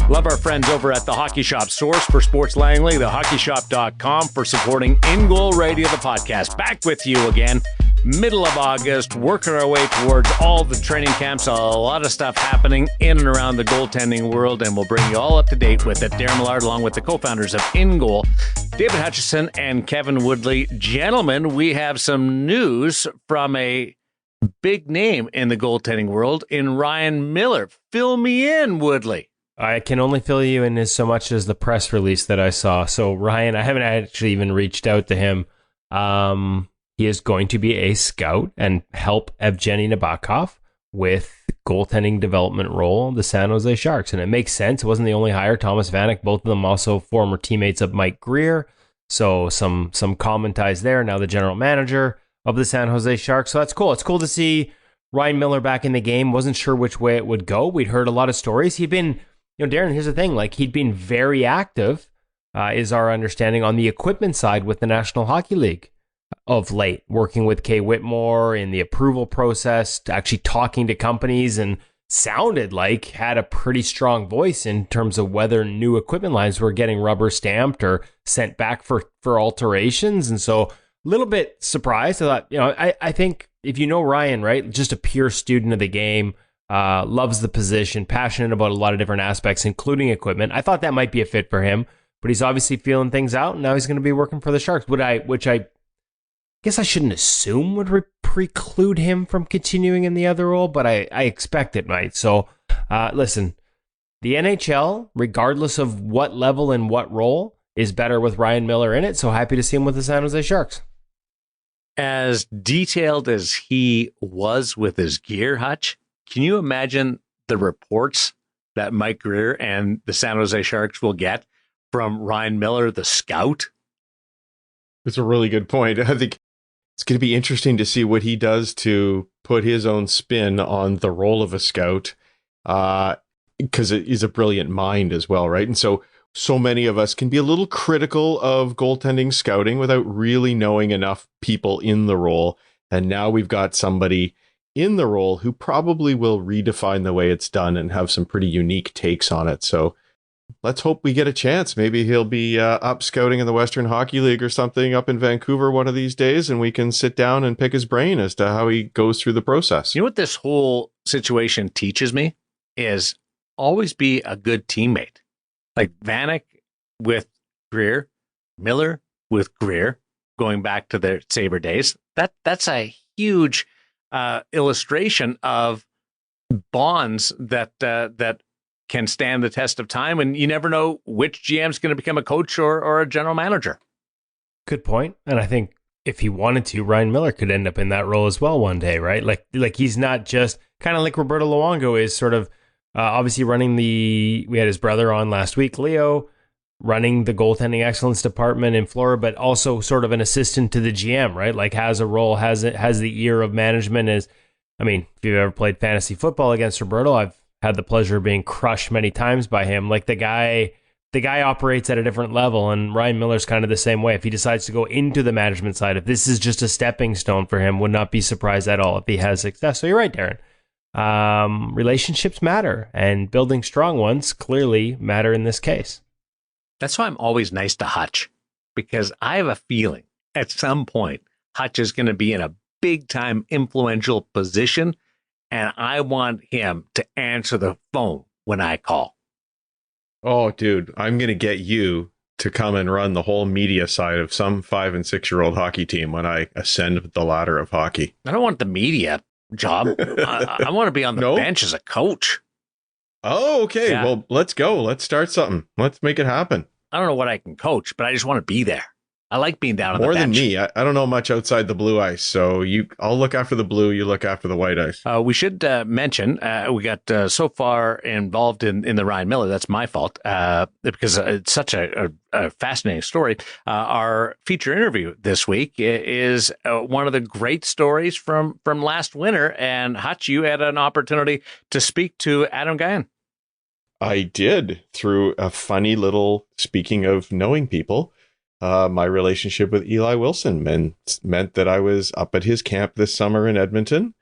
Love our friends over at the Hockey Shop, source for Sports Langley, thehockeyshop.com, for supporting InGoal Radio, the podcast. Back with you again, middle of August, working our way towards all the training camps. A lot of stuff happening in and around the goaltending world, and we'll bring you all up to date with it. Darren Millard, along with the co-founders of InGoal, David Hutchison and Kevin Woodley. Gentlemen, we have some news from a big name in the goaltending world in Ryan Miller. Fill me in, Woodley. I can only fill you in as so much as the press release that I saw. So Ryan, I haven't actually even reached out to him. He is going to be a scout and help Evgeny Nabokov with goaltending development role, the San Jose Sharks. And it makes sense. It wasn't the only hire. Thomas Vanek, both of them also former teammates of Mike Greer. So some common ties there. Now the general manager of the San Jose Sharks. So that's cool. It's cool to see Ryan Miller back in the game. Wasn't sure which way it would go. We'd heard a lot of stories. He'd been, Darren, here's the thing. Like, he'd been very active, is our understanding, on the equipment side with the National Hockey League of late, working with Kay Whitmore in the approval process, actually talking to companies, and sounded like had a pretty strong voice in terms of whether new equipment lines were getting rubber stamped or sent back for alterations. And so a little bit surprised. I thought, I think if you know Ryan, right, just a pure student of the game, loves the position, passionate about a lot of different aspects, including equipment. I thought that might be a fit for him, but he's obviously feeling things out, and now he's going to be working for the Sharks, which I guess I shouldn't assume would preclude him from continuing in the other role, but I expect it might. So, listen, the NHL, regardless of what level and what role, is better with Ryan Miller in it, so happy to see him with the San Jose Sharks. As detailed as he was with his gear, Hutch, can you imagine the reports that Mike Greer and the San Jose Sharks will get from Ryan Miller, the scout? That's a really good point. I think it's going to be interesting to see what he does to put his own spin on the role of a scout, because it is a brilliant mind as well, right? And so many of us can be a little critical of goaltending scouting without really knowing enough people in the role. And now we've got somebody in the role who probably will redefine the way it's done and have some pretty unique takes on it. So let's hope we get a chance. Maybe he'll be up scouting in the Western Hockey League or something up in Vancouver one of these days, and we can sit down and pick his brain as to how he goes through the process. You know what this whole situation teaches me is always be a good teammate. Like Vanek with Greer, Miller with Greer, going back to their Sabre days. That's a huge illustration of bonds that can stand the test of time, and you never know which GM's going to become a coach or a general manager. Good point. And I think if he wanted to, Ryan Miller could end up in that role as well one day, right? Like he's not just kind of like Roberto Luongo is sort of obviously running we had his brother on last week, Leo, running the goaltending excellence department in Florida, but also sort of an assistant to the GM, right? Like has a role, has the ear of management. If you've ever played fantasy football against Roberto, I've had the pleasure of being crushed many times by him. Like the guy operates at a different level, and Ryan Miller's kind of the same way. If he decides to go into the management side, if this is just a stepping stone for him, would not be surprised at all if he has success. So you're right, Darren. Relationships matter, and building strong ones clearly matter in this case. That's why I'm always nice to Hutch, because I have a feeling at some point Hutch is going to be in a big time influential position, and I want him to answer the phone when I call. Oh, dude, I'm going to get you to come and run the whole media side of some 5 and 6 year old hockey team when I ascend the ladder of hockey. I don't want the media job. I want to be on the bench as a coach. Oh, okay. Yeah. Well, let's go. Let's start something. Let's make it happen. I don't know what I can coach, but I just want to be there. I like being down on the bench. More than me. I don't know much outside the blue ice, so I'll look after the blue, you look after the white ice. We should mention, we got so far involved in the Ryan Miller, that's my fault, because it's such a fascinating story. Our feature interview this week is one of the great stories from last winter, and Hutch, you had an opportunity to speak to Adam Gajan. I did, through a funny little, speaking of knowing people, my relationship with Eli Wilson meant that I was up at his camp this summer in Edmonton,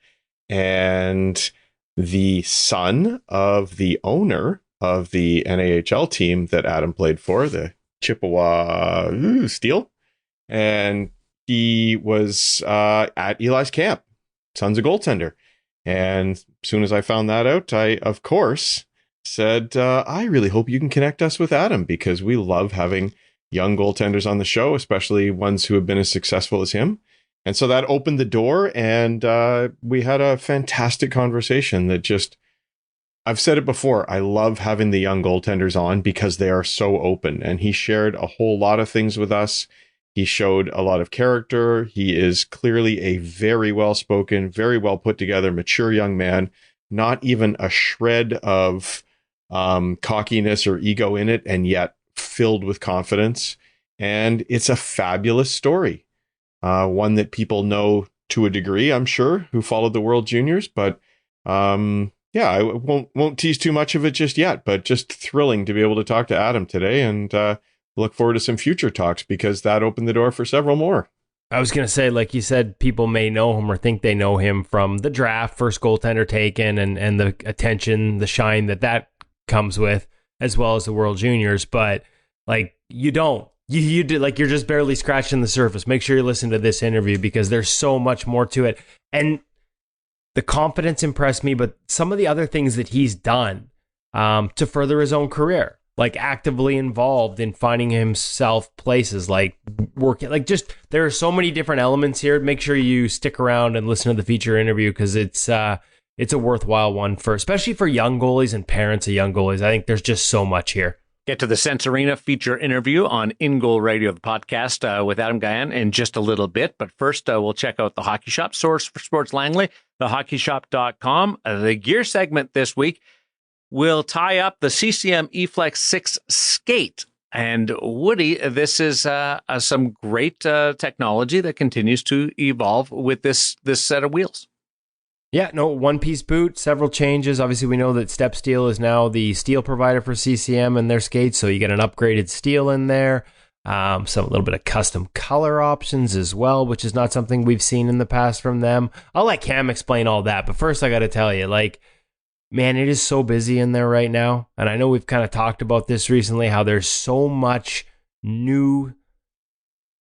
and the son of the owner of the NAHL team that Adam played for, the Chippewa Steel. And he was at Eli's camp, son's a goaltender. And as soon as I found that out, I, of course, said, I really hope you can connect us with Adam, because we love having young goaltenders on the show, especially ones who have been as successful as him. And so that opened the door, and we had a fantastic conversation that just, I've said it before, I love having the young goaltenders on because they are so open. And he shared a whole lot of things with us. He showed a lot of character. He is clearly a very well-spoken, very well put together, mature young man, not even a shred of cockiness or ego in it, and yet filled with confidence. And it's a fabulous story. One that people know to a degree, I'm sure, who followed the World Juniors. But yeah, I won't tease too much of it just yet, but just thrilling to be able to talk to Adam today, and look forward to some future talks, because that opened the door for several more. I was going to say, like you said, people may know him or think they know him from the draft, first goaltender taken, and the attention, the shine that comes with, as well as the World Juniors. But like, you don't. You did, like, you're just barely scratching the surface. Make sure you listen to this interview, because there's so much more to it. And the confidence impressed me, but some of the other things that he's done to further his own career, like actively involved in finding himself places, like working, like, just, there are so many different elements here. Make sure you stick around and listen to the feature interview, because it's a worthwhile one, especially for young goalies and parents of young goalies. I think there's just so much here. Get to the Sense Arena feature interview on InGoal Radio, the podcast, with Adam Gajan in just a little bit. But first, we'll check out the Hockey Shop, source for Sports Langley, thehockeyshop.com. The gear segment this week will tie up the CCM EFlex 6 skate. And Woody, this is some great technology that continues to evolve with this set of wheels. Yeah, no, one-piece boot, several changes. Obviously, we know that Step Steel is now the steel provider for CCM and their skates, so you get an upgraded steel in there. A little bit of custom color options as well, which is not something we've seen in the past from them. I'll let Cam explain all that, but first I got to tell you, like, man, it is so busy in there right now. And I know we've kind of talked about this recently, how there's so much new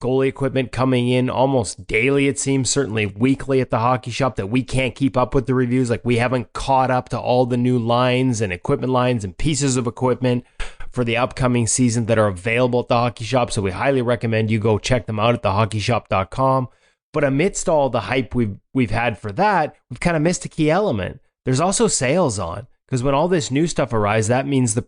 goalie equipment coming in almost daily, it seems, certainly weekly at the Hockey Shop, that we can't keep up with the reviews. Like, we haven't caught up to all the new lines and equipment lines and pieces of equipment for the upcoming season that are available at the Hockey Shop. So we highly recommend you go check them out at thehockeyshop.com. But amidst all the hype we've had for that, we've kind of missed a key element. There's also sales on, because when all this new stuff arrives, that means the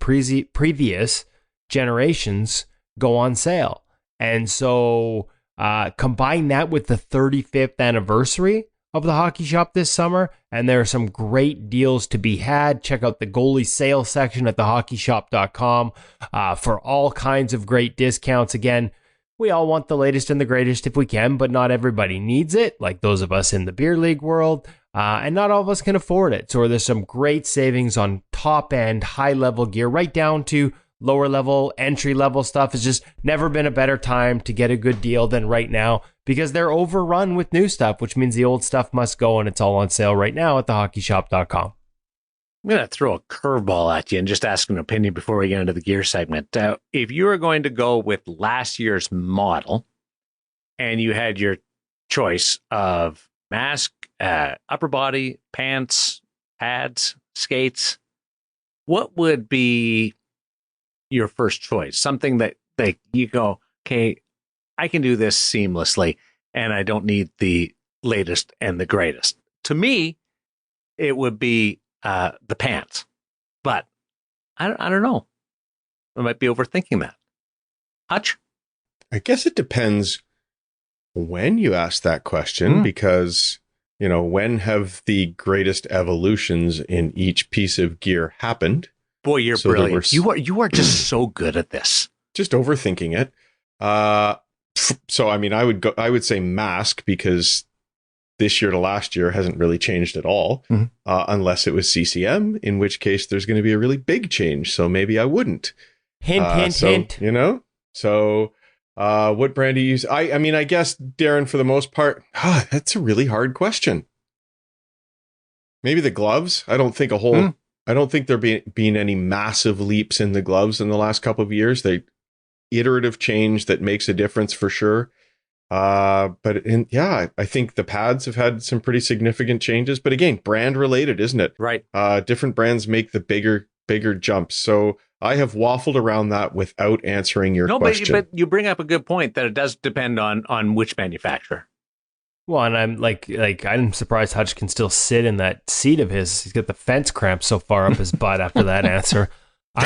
previous generations go on sale. And so combine that with the 35th anniversary of the Hockey Shop this summer, and there are some great deals to be had. Check out the goalie sales section at thehockeyshop.com for all kinds of great discounts. Again, we all want the latest and the greatest if we can, but not everybody needs it, like those of us in the beer league world, and not all of us can afford it. So there's some great savings on top-end, high-level gear, right down to lower level, entry level stuff. Has just never been a better time to get a good deal than right now, because they're overrun with new stuff, which means the old stuff must go, and it's all on sale right now at thehockeyshop.com. I'm going to throw a curveball at you and just ask an opinion before we get into the gear segment. If you were going to go with last year's model and you had your choice of mask, upper body, pants, pads, skates, what would be your first choice? Something that you go, okay, I can do this seamlessly and I don't need the latest and the greatest. To me, it would be the pants, but I don't know. I might be overthinking that. Hutch? I guess it depends when you ask that question, because, you know, when have the greatest evolutions in each piece of gear happened? Boy, you're So brilliant. You are just so good at this. Just overthinking it. So, I mean, I would say mask, because this year to last year hasn't really changed at all, unless it was CCM, in which case there's going to be a really big change. So maybe I wouldn't. Hint. You know, so what brand do you use? I mean, I guess, Darren, for the most part, that's a really hard question. Maybe the gloves. I don't think a whole I don't think there been any massive leaps in the gloves in the last couple of years. They iterative change that makes a difference for sure. I think the pads have had some pretty significant changes, but again, brand related, isn't it? Right. Different brands make the bigger jumps. So I have waffled around that without answering your question. But you bring up a good point that it does depend on which manufacturer. Well, and I'm like I'm surprised Hutch can still sit in that seat of his. He's got the fence cramp so far up his butt after that answer. I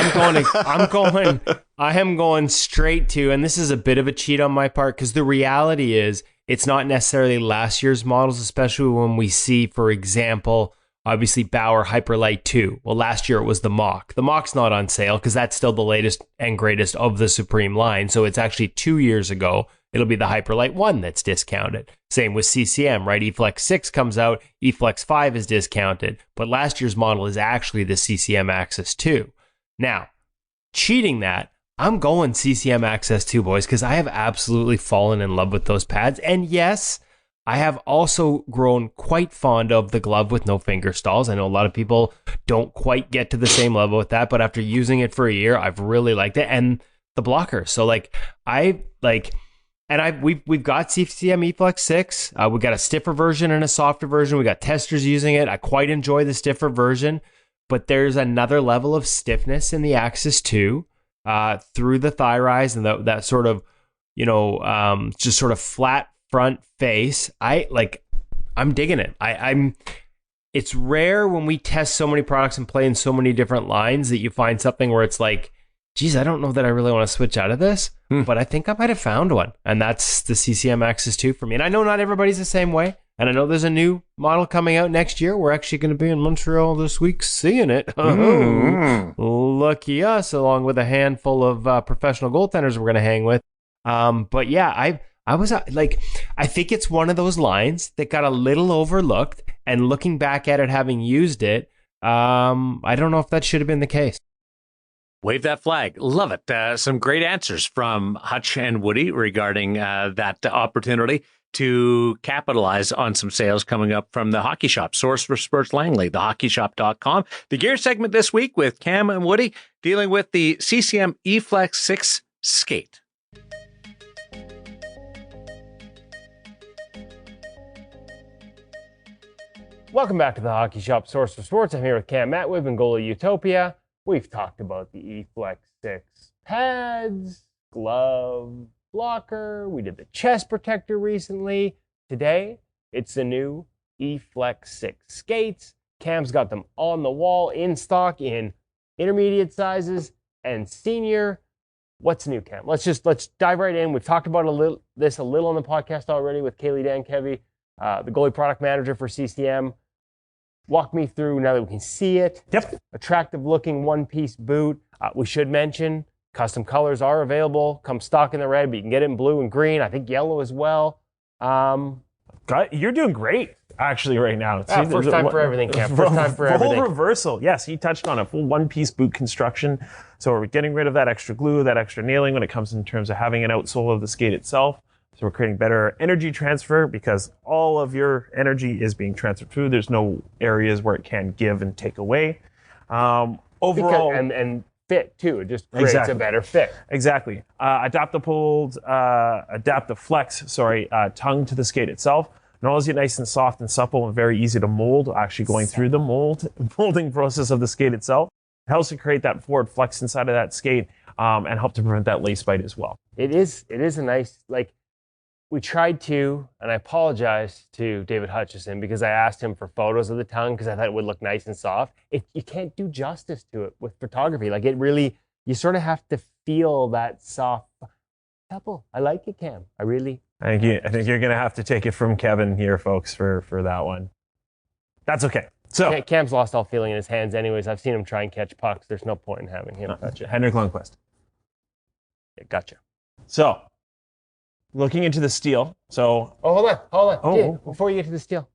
am going straight to, and this is a bit of a cheat on my part, because the reality is it's not necessarily last year's models, especially when we see, for example, obviously Bauer Hyperlight 2. Well, last year it was the Mach. The Mach's not on sale because that's still the latest and greatest of the Supreme line. So it's actually 2 years ago. It'll be the Hyperlight 1 that's discounted. Same with CCM, right? EFlex 6 comes out, EFlex 5 is discounted, but last year's model is actually the CCM Access 2. Now, cheating that, I'm going CCM Access 2, boys, because I have absolutely fallen in love with those pads. And yes, I have also grown quite fond of the glove with no finger stalls. I know a lot of people don't quite get to the same level with that, but after using it for a year, I've really liked it. And the blocker. So we've got CCM EFlex 6. We've got a stiffer version and a softer version. We got testers using it. I quite enjoy the stiffer version, but there's another level of stiffness in the Access 2 through the thigh rise and that sort of, just sort of flat front face. I'm digging it. It's rare when we test so many products and play in so many different lines that you find something where it's like, geez, I don't know that I really want to switch out of this, but I think I might have found one. And that's the CCM Access 2 for me. And I know not everybody's the same way. And I know there's a new model coming out next year. We're actually going to be in Montreal this week seeing it. Lucky us, along with a handful of professional goaltenders we're going to hang with. But yeah, I was I think it's one of those lines that got a little overlooked. And looking back at it, having used it, I don't know if that should have been the case. Wave that flag. Love it. Some great answers from Hutch and Woody regarding that opportunity to capitalize on some sales coming up from the Hockey Shop, source for Sports Langley, thehockeyshop.com. The gear segment this week with Cam and Woody dealing with the CCM EFlex 6 skate. Welcome back to the Hockey Shop, source for sports. I'm here with Cam Matwib and Goalie Utopia. We've talked about the EFlex 6 pads, glove, blocker. We did the chest protector recently. Today, it's the new EFlex 6 skates. Cam's got them on the wall in stock in intermediate sizes and senior. What's new, Cam? Let's dive right in. We've talked about this a little on the podcast already with Kaylee Dankevy, the goalie product manager for CCM. Walk me through now that we can see it. Yep. Attractive looking one-piece boot. We should mention custom colors are available. Come stock in the red, but you can get it in blue and green. I think yellow as well. You're doing great, actually, right now. First time for everything, Cam. First time for everything. Full reversal. Yes, he touched on a full one-piece boot construction. So we're getting rid of that extra glue, that extra nailing when it comes in terms of having an outsole of the skate itself. So we're creating better energy transfer because all of your energy is being transferred through. There's no areas where it can give and take away. Overall, and fit too. It just creates a better fit. Exactly. Adaptive flex, tongue to the skate itself. Not only is it nice and soft and supple and very easy to mold, actually going through the molding process of the skate itself, it helps to create that forward flex inside of that skate and help to prevent that lace bite as well. It is a nice, we tried to, and I apologize to David Hutchison because I asked him for photos of the tongue because I thought it would look nice and soft. You can't do justice to it with photography. It really, you sort of have to feel that soft supple. I like it, Cam. I think you're going to have to take it from Kevin here, folks, for that one. That's okay. So Cam's lost all feeling in his hands anyways. I've seen him try and catch pucks. There's no point in having him touch it. Henrik Lundqvist. Yeah, gotcha. So, looking into the steel. So, hold on. Oh, before you get to the steel,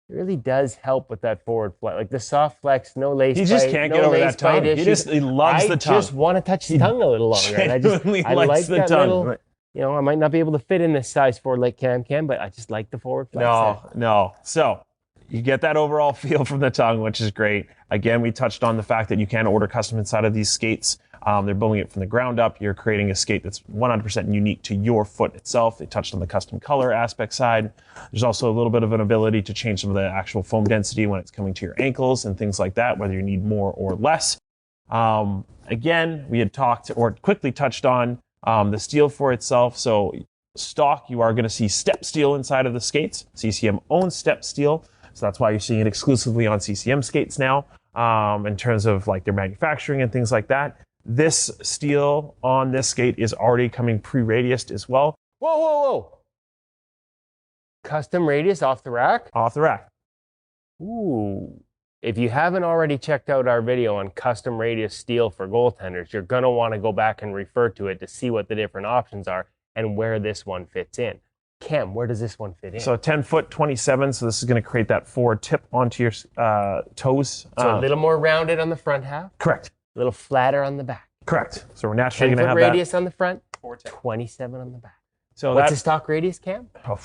it really does help with that forward flex, the soft flex, no lace. He just can't get over that tongue. He loves the tongue. I just want to touch the tongue a little longer. And I like the tongue. I might not be able to fit in this size 4 like Cam, but I just like the forward flex. No. So, You get that overall feel from the tongue, which is great. Again, we touched on the fact that you can order custom inside of these skates. They're building it from the ground up. You're creating a skate that's 100% unique to your foot itself. They touched on the custom color aspect side. There's also a little bit of an ability to change some of the actual foam density when it's coming to your ankles and things like that, whether you need more or less. Again, we had talked or quickly touched on the steel for itself. So stock, you are going to see step steel inside of the skates. CCM owns step steel. So that's why you're seeing it exclusively on CCM skates now, in terms of like their manufacturing and things like that. This steel on this skate is already coming pre-radiused as well. Whoa. Custom radius off the rack? Off the rack. Ooh. If you haven't already checked out our video on custom radius steel for goaltenders, you're going to want to go back and refer to it to see what the different options are and where this one fits in. Cam, where does this one fit in? So 10 foot 27. So this is going to create that forward tip onto your toes. So a little more rounded on the front half. Correct. A little flatter on the back. Correct. So we're naturally 10 going to foot have radius on the front, 27 on the back. So what's that's the stock radius, Cam? Oh.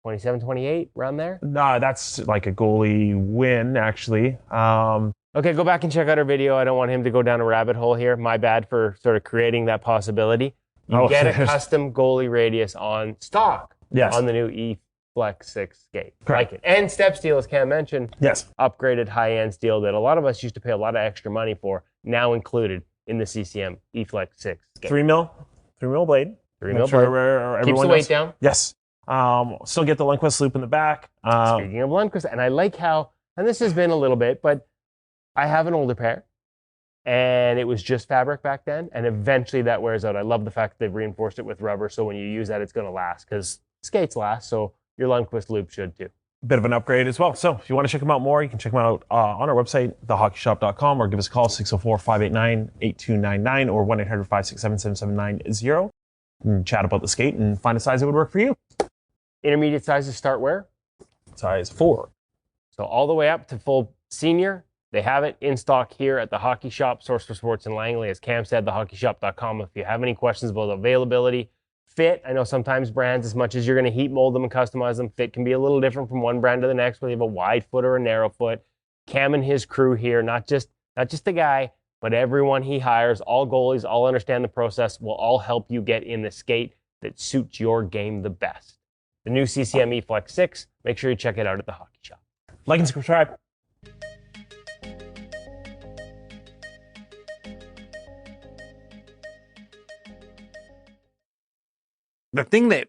27, 28, around there? No, that's like a goalie win, actually. Okay, go back and check out our video. I don't want him to go down a rabbit hole here. My bad for sort of creating that possibility. You get a custom goalie radius on stock on the new EFlex 6 skate. Correct. Like it. And step steel, as Cam mentioned. Yes. Upgraded high-end steel that a lot of us used to pay a lot of extra money for, now included in the CCM EFlex 6 skate. 3 mil blade. 3 mil sure blade. Keeps the weight down. Yes. Still get the Lundqvist loop in the back. Speaking of Lundqvist, and I like how, and this has been a little bit, but I have an older pair, and it was just fabric back then, and eventually that wears out. I love the fact that they've reinforced it with rubber, so when you use that, it's going to last, because skates last, so your Lundqvist loop should too. Bit of an upgrade as well. So if you want to check them out more, you can check them out on our website, thehockeyshop.com, or give us a call, 604-589-8299, or 1-800-567-7790, and chat about the skate and find a size that would work for you. Intermediate sizes start where? Size 4. So all the way up to full senior. They have it in stock here at the Hockey Shop, source for sports in Langley. As Cam said, thehockeyshop.com. If you have any questions about availability, fit, I know sometimes brands, as much as you're going to heat mold them and customize them, fit can be a little different from one brand to the next, whether you have a wide foot or a narrow foot. Cam and his crew here, not just the guy, but everyone he hires, all goalies, all understand the process, will all help you get in the skate that suits your game the best. The new CCM EFlex 6, make sure you check it out at the Hockey Shop. Like and subscribe. The thing that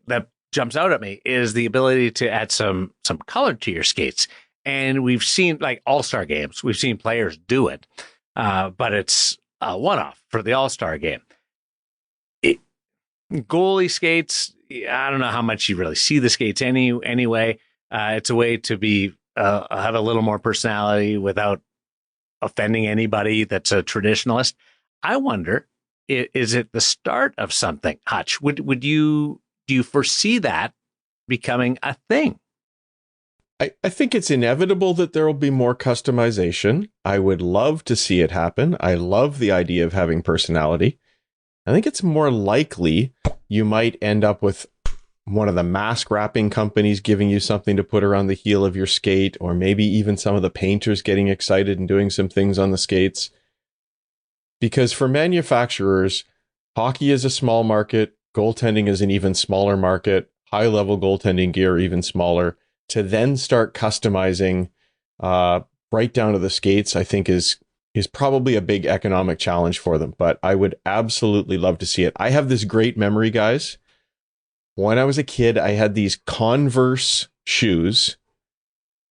jumps out at me is the ability to add some color to your skates. And we've seen, like, all-star games, we've seen players do it, but it's a one-off for the all-star game. Goalie skates, I don't know how much you really see the skates anyway. It's a way to be have a little more personality without offending anybody that's a traditionalist. I wonder, is it the start of something? Hutch, do you foresee that becoming a thing? I think it's inevitable that there will be more customization. I would love to see it happen. I love the idea of having personality. I think it's more likely you might end up with one of the mask wrapping companies giving you something to put around the heel of your skate, or maybe even some of the painters getting excited and doing some things on the skates. Because for manufacturers, hockey is a small market, goaltending is an even smaller market, high-level goaltending gear even smaller. To then start customizing right down to the skates, I think is probably a big economic challenge for them. But I would absolutely love to see it. I have this great memory, guys. When I was a kid, I had these Converse shoes,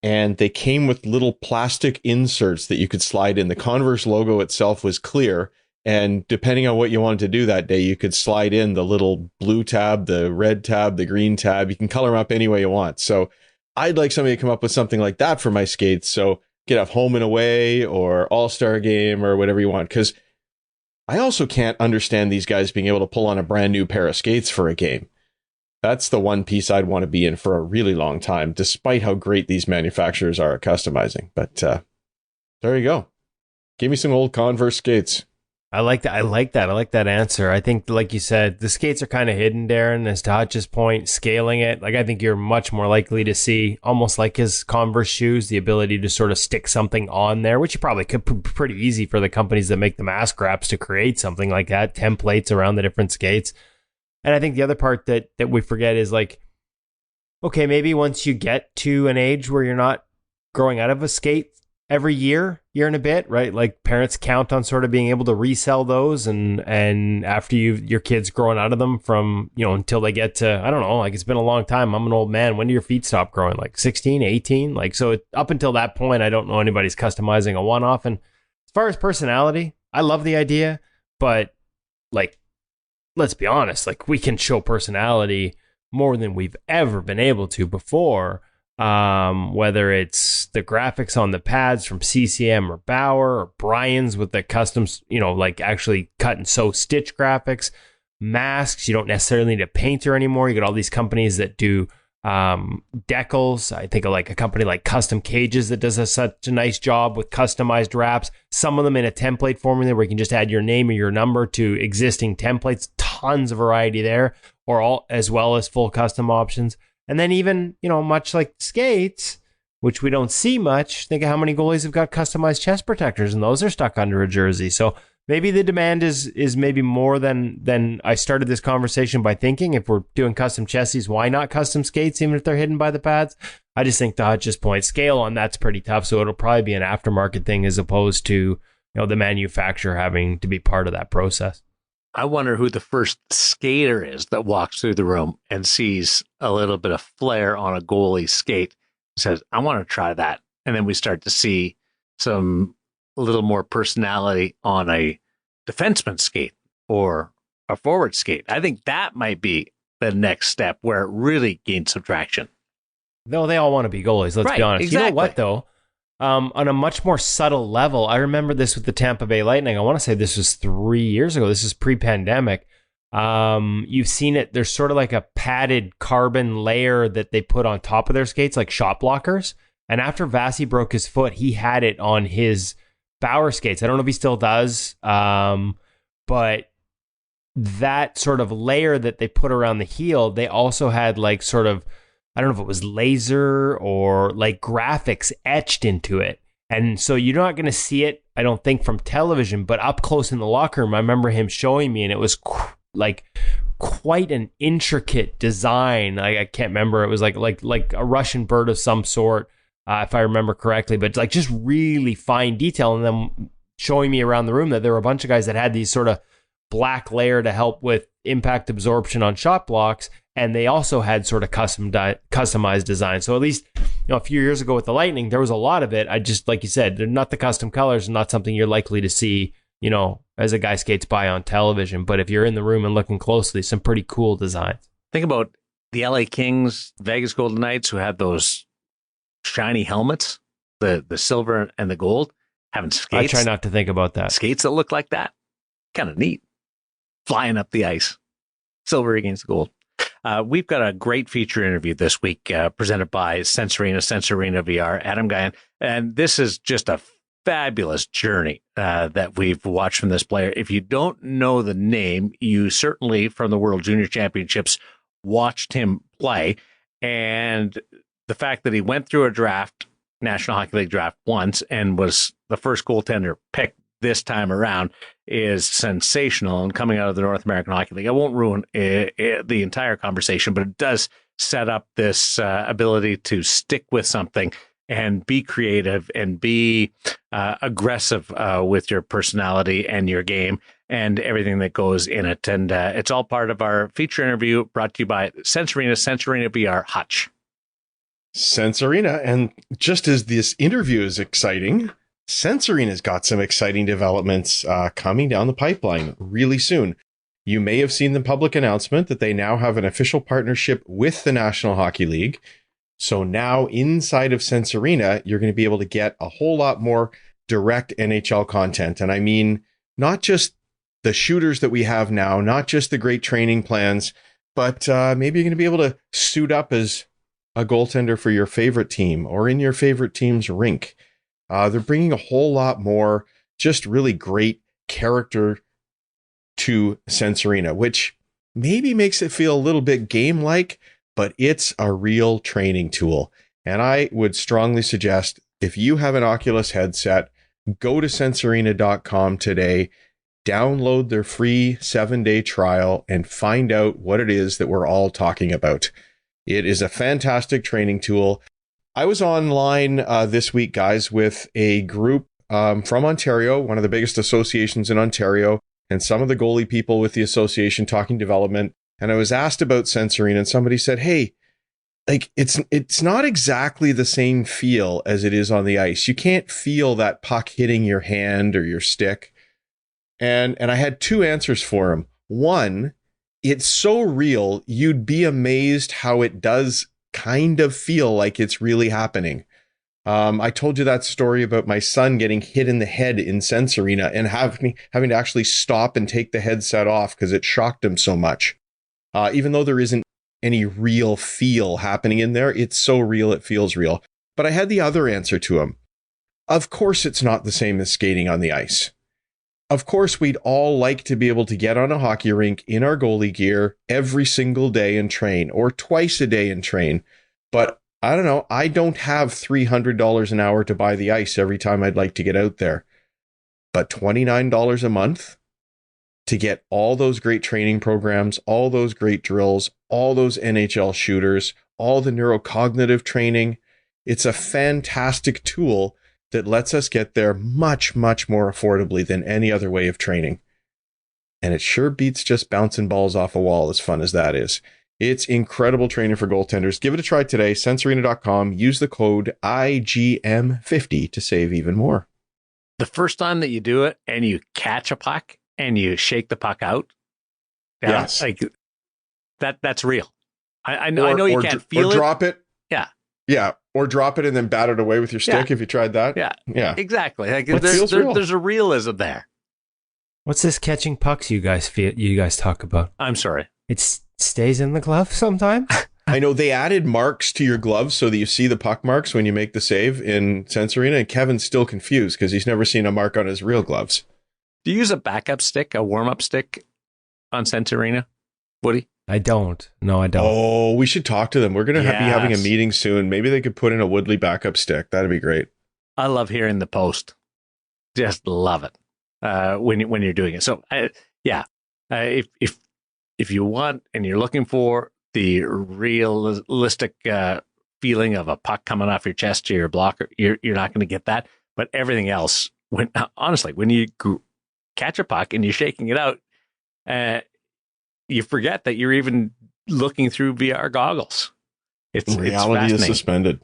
and they came with little plastic inserts that you could slide in. The Converse logo itself was clear, and depending on what you wanted to do that day, you could slide in the little blue tab, the red tab, the green tab. You can color them up any way you want. So I'd like somebody to come up with something like that for my skates. So you could have home and away or all-star game or whatever you want. Because I also can't understand these guys being able to pull on a brand new pair of skates for a game. That's the one piece I'd want to be in for a really long time, despite how great these manufacturers are at customizing. But there you go. Give me some old Converse skates. I like that. I like that answer. I think, like you said, the skates are kind of hidden, Darren, as to Hutch's point, scaling it. Like, I think you're much more likely to see, almost like his Converse shoes, the ability to sort of stick something on there, which you probably could pretty easy for the companies that make the mask wraps to create something like that, templates around the different skates. And I think the other part that we forget is like, okay, maybe once you get to an age where you're not growing out of a skate every year and a bit, right? Like parents count on sort of being able to resell those and after your kids growing out of them from, until they get to, I don't know, like it's been a long time. I'm an old man. When do your feet stop growing? Like 16, 18? Like, so up until that point, I don't know anybody's customizing a one-off. And as far as personality, I love the idea, but like, let's be honest, like we can show personality more than we've ever been able to before. Whether it's the graphics on the pads from CCM or Bauer or Brian's with the customs, like actually cut and sew stitch graphics, masks. You don't necessarily need a painter anymore. You got all these companies that do decals. I think of like a company like Custom Cages that does such a nice job with customized wraps. Some of them in a template formula where you can just add your name or your number to existing templates. Tons of variety there, or all as well as full custom options. And then even, much like skates, which we don't see much, think of how many goalies have got customized chest protectors, and those are stuck under a jersey. So maybe the demand is maybe more than I started this conversation by thinking. If we're doing custom chesties, why not custom skates, even if they're hidden by the pads? I just think the Hutch's point, scale on that's pretty tough. So it'll probably be an aftermarket thing as opposed to, the manufacturer having to be part of that process. I wonder who the first skater is that walks through the room and sees a little bit of flair on a goalie skate and says, I want to try that. And then we start to see a little more personality on a defenseman skate or a forward skate. I think that might be the next step where it really gains some traction. Though they all want to be goalies, let's be honest. Exactly. You know what, though? On a much more subtle level, I remember this with the Tampa Bay Lightning. I want to say this was 3 years ago. This is pre-pandemic. You've seen it. There's sort of like a padded carbon layer that they put on top of their skates, like shot blockers. And after Vasi broke his foot, he had it on his Bauer skates. I don't know if he still does, but that sort of layer that they put around the heel, they also had like sort of, I don't know if it was laser or like graphics etched into it. And so you're not going to see it, I don't think, from television, but up close in the locker room, I remember him showing me, and it was like quite an intricate design. I can't remember. It was like a Russian bird of some sort, if I remember correctly, but like just really fine detail. And then showing me around the room that there were a bunch of guys that had these sort of black layer to help with impact absorption on shot blocks. And they also had sort of customized design. So at least, a few years ago with the Lightning, there was a lot of it. I just, like you said, they're not the custom colors, not something you're likely to see, as a guy skates by on television. But if you're in the room and looking closely, some pretty cool designs. Think about the LA Kings, Vegas Golden Knights, who had those shiny helmets, the silver and the gold, having skates. I try not to think about that. Skates that look like that. Kind of neat. Flying up the ice. Silver against the gold. We've got a great feature interview this week presented by Sensorina VR, Adam Gajan. And this is just a fabulous journey that we've watched from this player. If you don't know the name, you certainly, from the World Junior Championships, watched him play. And the fact that he went through a draft, National Hockey League draft once, and was the first goaltender picked this time around is sensational. And coming out of the North American Hockey League, I won't ruin the entire conversation, but it does set up this ability to stick with something and be creative and be aggressive with your personality and your game and everything that goes in it. And it's all part of our feature interview brought to you by Sensorina VR Hutch. Sensorina. And just as this interview is exciting, Sensorina's got some exciting developments coming down the pipeline really soon. You may have seen the public announcement that they now have an official partnership with the National Hockey League. So now inside of Sensorina, you're going to be able to get a whole lot more direct NHL content. And I mean, not just the shooters that we have now, not just the great training plans, but maybe you're going to be able to suit up as a goaltender for your favorite team or in your favorite team's rink. They're bringing a whole lot more just really great character to Sensorina, which maybe makes it feel a little bit game-like, but it's a real training tool. And I would strongly suggest, if you have an Oculus headset, go to Sensorina.com today, download their free 7-day trial, and find out what it is that we're all talking about. It is a fantastic training tool. I was online this week, guys, with a group from Ontario, one of the biggest associations in Ontario, and some of the goalie people with the association talking development. And I was asked about Sensorina, and somebody said, hey, like it's not exactly the same feel as it is on the ice. You can't feel that puck hitting your hand or your stick. And I had two answers for him. One, it's so real, you'd be amazed how it does kind of feel like it's really happening. I told you that story about my son getting hit in the head in Sensorina and having to actually stop and take the headset off because it shocked him so much. Even though there isn't any real feel happening in there, it's so real it feels real. But I had the other answer to him. Of course it's not the same as skating on the ice. Of course we'd all like to be able to get on a hockey rink in our goalie gear every single day and train, or twice a day and train. But I don't know, I don't have $300 an hour to buy the ice every time I'd like to get out there. But $29 a month to get all those great training programs, all those great drills, all those NHL shooters, all the neurocognitive training, it's a fantastic tool that lets us get there much, much more affordably than any other way of training. And it sure beats just bouncing balls off a wall, as fun as that is. It's incredible training for goaltenders. Give it a try today, Sensorina.com. Use the code IGM50 to save even more. The first time that you do it and you catch a puck and you shake the puck out, yes, like that's real. I know you can't feel it. Or drop it. Yeah. Yeah. Or drop it and then bat it away with your stick if you tried that. Yeah. Yeah. Exactly. Like real? There's a realism there. What's this catching pucks you guys talk about? I'm sorry. It stays in the glove sometimes? I know they added marks to your gloves so that you see the puck marks when you make the save in Sensorina, and Kevin's still confused because he's never seen a mark on his real gloves. Do you use a backup stick, a warm-up stick on Sensorina, Woody? I don't. No, I don't. Oh, we should talk to them. We're going to be having a meeting soon. Maybe they could put in a Woodley backup stick. That'd be great. I love hearing the post. Just love it when you're doing it. So, if you want and you're looking for the realistic feeling of a puck coming off your chest to your blocker, you're not going to get that. But everything else, when you catch a puck and you're shaking it out, you forget that you're even looking through VR goggles. Reality is suspended.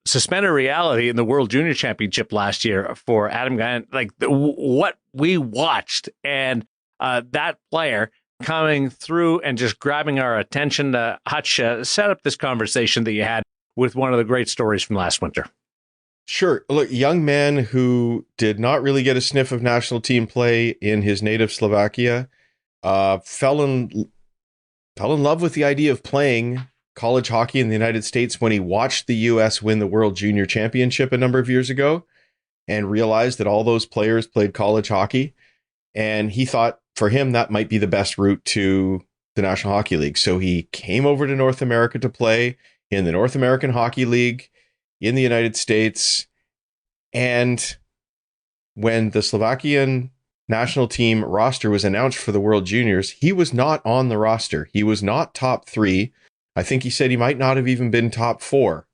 Suspended reality in the World Junior Championship last year for Adam Gajan, like what we watched, and that player coming through and just grabbing our attention. Hutch, set up this conversation that you had with one of the great stories from last winter. Sure. Look, young man who did not really get a sniff of national team play in his native Slovakia, fell in love with the idea of playing college hockey in the United States when he watched the U.S. win the World Junior Championship a number of years ago, and realized that all those players played college hockey. And he thought for him that might be the best route to the National Hockey League. So he came over to North America to play in the North American Hockey League in the United States. And when the Slovakian national team roster was announced for the World Juniors, he was not on the roster. He was not top 3. I think he said he might not have even been top 4.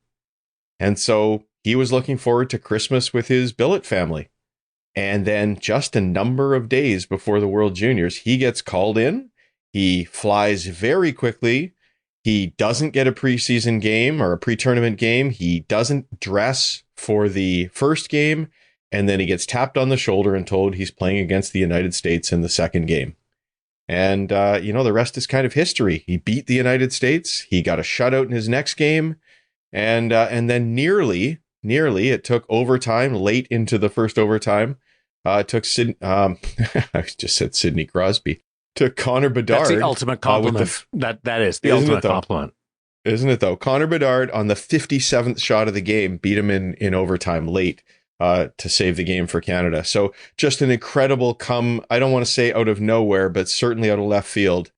And so he was looking forward to Christmas with his billet family. And then just a number of days before the World Juniors, he gets called in. He flies very quickly. He doesn't get a preseason game or a pre-tournament game. He doesn't dress for the first game. And then he gets tapped on the shoulder and told he's playing against the United States in the second game. And, the rest is kind of history. He beat the United States. He got a shutout in his next game. And then nearly, it took overtime, late into the first overtime. It took I just said Sidney Crosby. Took Connor Bedard. That's the ultimate compliment. That is the ultimate compliment. Isn't it, though? Connor Bedard on the 57th shot of the game beat him in overtime late to save the game for Canada. So just an incredible I don't want to say out of nowhere, but certainly out of left field.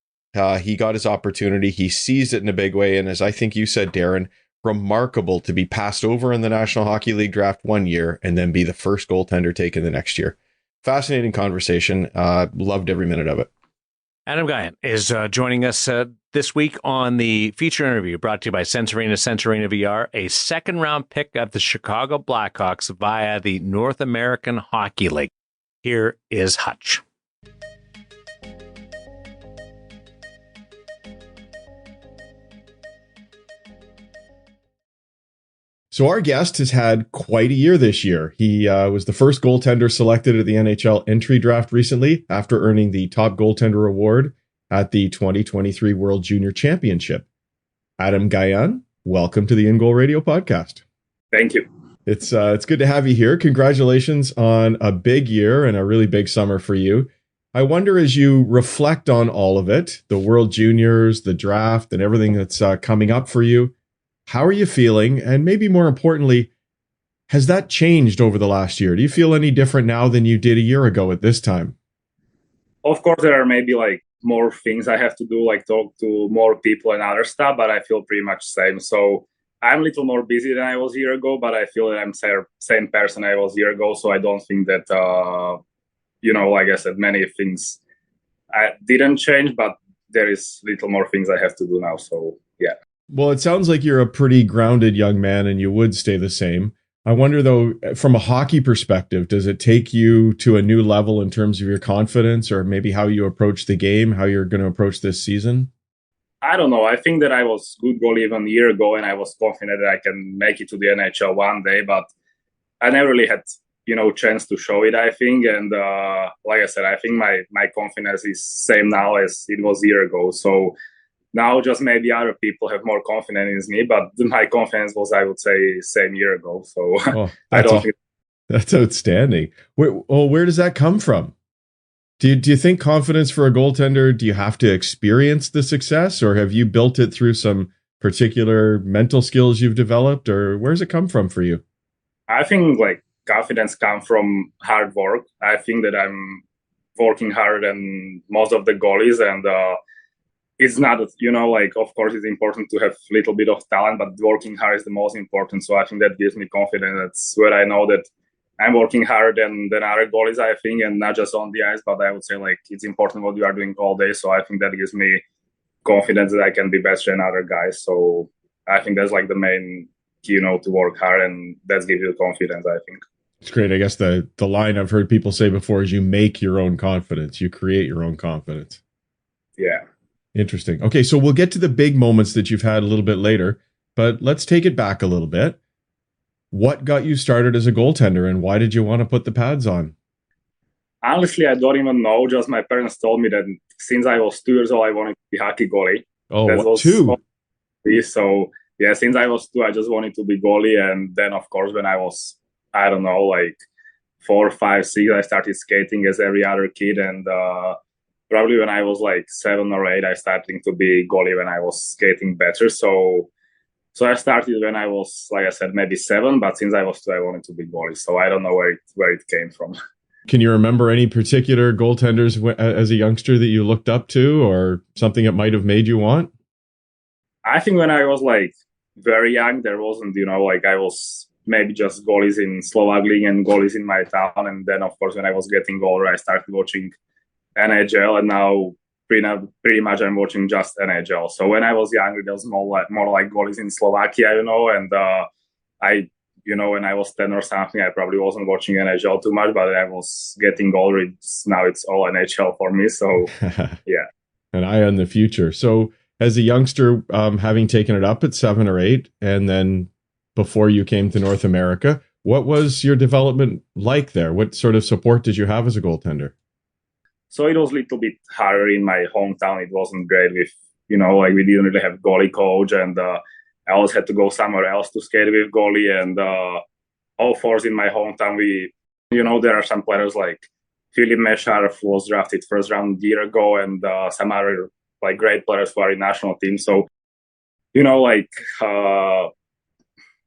He got his opportunity. He seized it in a big way. And as I think you said, Darren, remarkable to be passed over in the National Hockey League draft one year and then be the first goaltender taken the next year. Fascinating conversation. Loved every minute of it. Adam Gajan is joining us this week on the feature interview brought to you by Sensorina VR, a second-round pick of the Chicago Blackhawks via the North American Hockey League. Here is Hutch. So our guest has had quite a year this year. He was the first goaltender selected at the NHL entry draft recently after earning the top goaltender award at the 2023 World Junior Championship. Adam Gajan, welcome to the InGoal Radio podcast. Thank you. It's good to have you here. Congratulations on a big year and a really big summer for you. I wonder, as you reflect on all of it, the World Juniors, the draft, and everything that's coming up for you, how are you feeling? And maybe more importantly, has that changed over the last year? Do you feel any different now than you did a year ago at this time? Of course, there are maybe more things I have to do, like talk to more people and other stuff, but I feel pretty much the same. So I'm a little more busy than I was a year ago, but I feel that I'm same person I was a year ago. So I don't think that, like I said, many things I didn't change, but there is little more things I have to do now. So yeah. Well, it sounds like you're a pretty grounded young man and you would stay the same. I wonder, though, from a hockey perspective, does it take you to a new level in terms of your confidence or maybe how you approach the game, how you're going to approach this season? I don't know. I think that I was good goalie even a year ago and I was confident that I can make it to the NHL one day, but I never really had, chance to show it, I think. And like I said, I think my confidence is same now as it was a year ago. So now just maybe other people have more confidence in me, but my confidence was, I would say, same year ago. So I don't think that's outstanding. Where does that come from? Do you think confidence for a goaltender, do you have to experience the success or have you built it through some particular mental skills you've developed, or where does it come from for you? I think confidence comes from hard work. I think that I'm working harder than most of the goalies, and it's not, of course, it's important to have a little bit of talent, but working hard is the most important. So I think that gives me confidence. That's where I know that I'm working harder than other goalies, I think, and not just on the ice, but I would say it's important what you are doing all day. So I think that gives me confidence that I can be better than other guys. So I think that's the main key, to work hard, and that gives you confidence, I think. It's great. I guess the line I've heard people say before is you make your own confidence. You create your own confidence. Yeah. Interesting. Okay, so we'll get to the big moments that you've had a little bit later, but let's take it back a little bit. What got you started as a goaltender and why did you want to put the pads on? Honestly, I don't even know. Just my parents told me that since I was 2 years old, I wanted to be hockey goalie. Oh, 2? So, yeah, since I was 2, I just wanted to be goalie. And then, of course, when I was, 4, 5, 6, I started skating as every other kid. And probably when I was 7 or 8, I started to be goalie when I was skating better. So I started when I was, like I said, maybe 7, but since I was 2, I wanted to be goalie. So I don't know where it came from. Can you remember any particular goaltenders as a youngster that you looked up to or something that might have made you want? I think when I was very young, there wasn't, I was maybe just goalies in Slovak League and goalies in my town. And then, of course, when I was getting older, I started watching NHL, and now pretty much I'm watching just NHL. So when I was younger, there was more like goalies in Slovakia, and when I was 10 or something, I probably wasn't watching NHL too much, but I was getting older. Now it's all NHL for me. So yeah. An eye on the future. So as a youngster, having taken it up at 7 or 8, and then before you came to North America, what was your development like there? What sort of support did you have as a goaltender? So it was a little bit harder in my hometown. It wasn't great with, we didn't really have goalie coach, and I always had to go somewhere else to skate with goalie. And all fours in my hometown, there are some players like Filip Mesar, who was drafted first round a year ago, and some other great players who are in national team. So,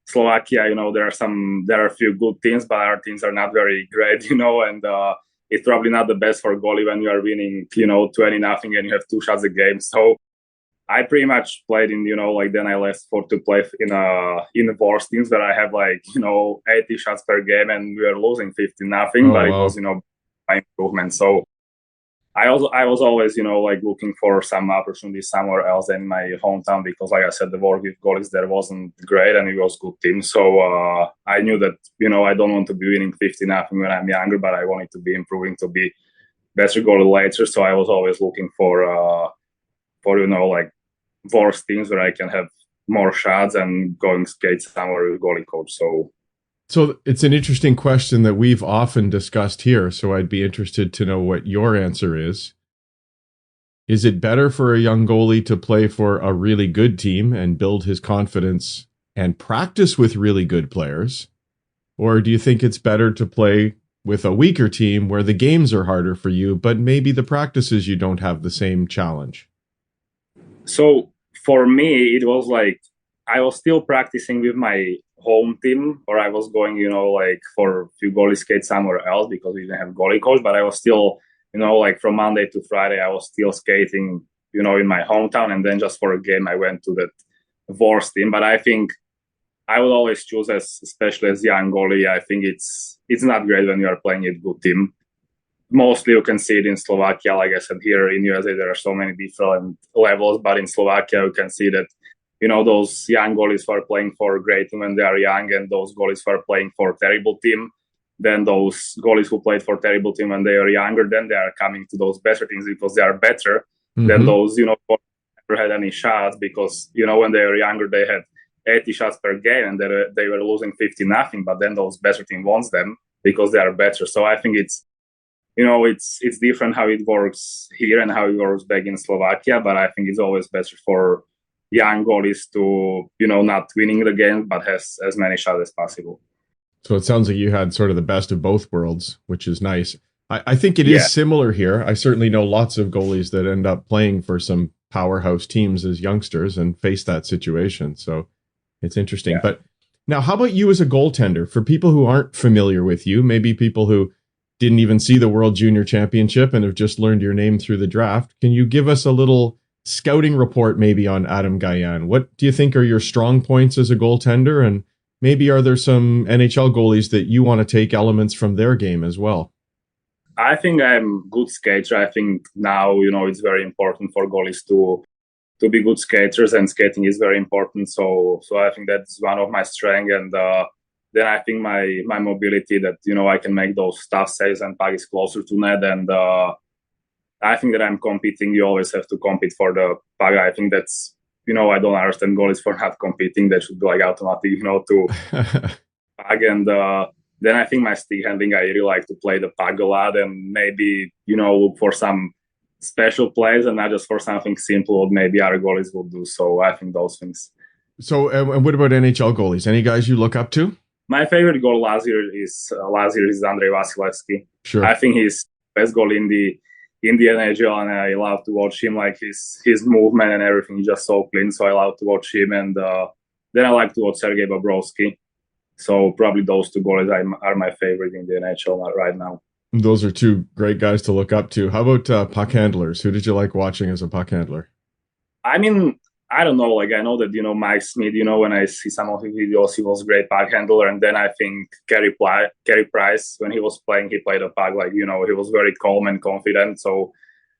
Slovakia, there are a few good teams, but our teams are not very great, and it's probably not the best for goalie when you are winning, 20-0 and you have 2 shots a game. So I pretty much played in, then I left to play in the worst teams where I have 80 shots per game and we are losing 15-0, but wow. It was, my improvement. So I was always, looking for some opportunities somewhere else than my hometown because, like I said, the work with goalies there wasn't great and it was good team. So I knew that, I don't want to be winning 50-0 when I'm younger, but I wanted to be improving to be better goalie later. So I was always looking for worse teams where I can have more shots and going skate somewhere with goalie coach. So it's an interesting question that we've often discussed here. So I'd be interested to know what your answer is. Is it better for a young goalie to play for a really good team and build his confidence and practice with really good players? Or do you think it's better to play with a weaker team where the games are harder for you, but maybe the practices you don't have the same challenge? So for me, it was I was still practicing with my home team, or I was going, for a few goalie skates somewhere else because we didn't have goalie coach, but I was still, from Monday to Friday, I was still skating, in my hometown. And then just for a game, I went to that worst team. But I think I would always choose, especially as young goalie, I think it's not great when you are playing a good team. Mostly you can see it in Slovakia. Like I said, here in USA, there are so many different levels, but in Slovakia, you can see that those young goalies who are playing for a great team when they are young and those goalies who are playing for a terrible team, then those goalies who played for a terrible team when they are younger, then they are coming to those better teams because they are better than those, who never had any shots because, when they were younger, they had 80 shots per game and they were losing 50-0, but then those better team wants them because they are better. So I think it's different how it works here and how it works back in Slovakia, but I think it's always better for young goalies to, not winning the game, but has as many shots as possible. So it sounds like you had sort of the best of both worlds, which is nice. I think it is similar here. I certainly know lots of goalies that end up playing for some powerhouse teams as youngsters and face that situation. So it's interesting. Yeah. But now, how about you as a goaltender? For people who aren't familiar with you, maybe people who didn't even see the World Junior Championship and have just learned your name through the draft, can you give us a little scouting report maybe on Adam Gajan? What do you think are your strong points as a goaltender? And maybe are there some NHL goalies that you want to take elements from their game as well? I think I'm a good skater. I think now, it's very important for goalies to be good skaters, and skating is very important. So I think that's one of my strengths. And then I think my mobility that, I can make those tough saves and puck is closer to net. And I think that I'm competing. You always have to compete for the puck. I think that's, I don't understand goalies for not competing. They should be automatic, to puck. And then I think my stick handling, I really like to play the puck a lot and maybe, look for some special plays and not just for something simple what maybe other goalies will do. So I think those things. So, and what about NHL goalies? Any guys you look up to? My favorite goal last year is Andrei Vasilevsky. Sure. I think he's best goal in the NHL, and I love to watch him. Like his movement and everything is just so clean. So I love to watch him, and then I like to watch Sergei Bobrovsky. So probably those two goalies are my favorite in the NHL right now. Those are two great guys to look up to. How about puck handlers? Who did you like watching as a puck handler? I mean, I don't know. I know that, Mike Smith, when I see some of his videos, he was a great puck handler. And then I think Carey Price, when he was playing, he played the puck he was very calm and confident. So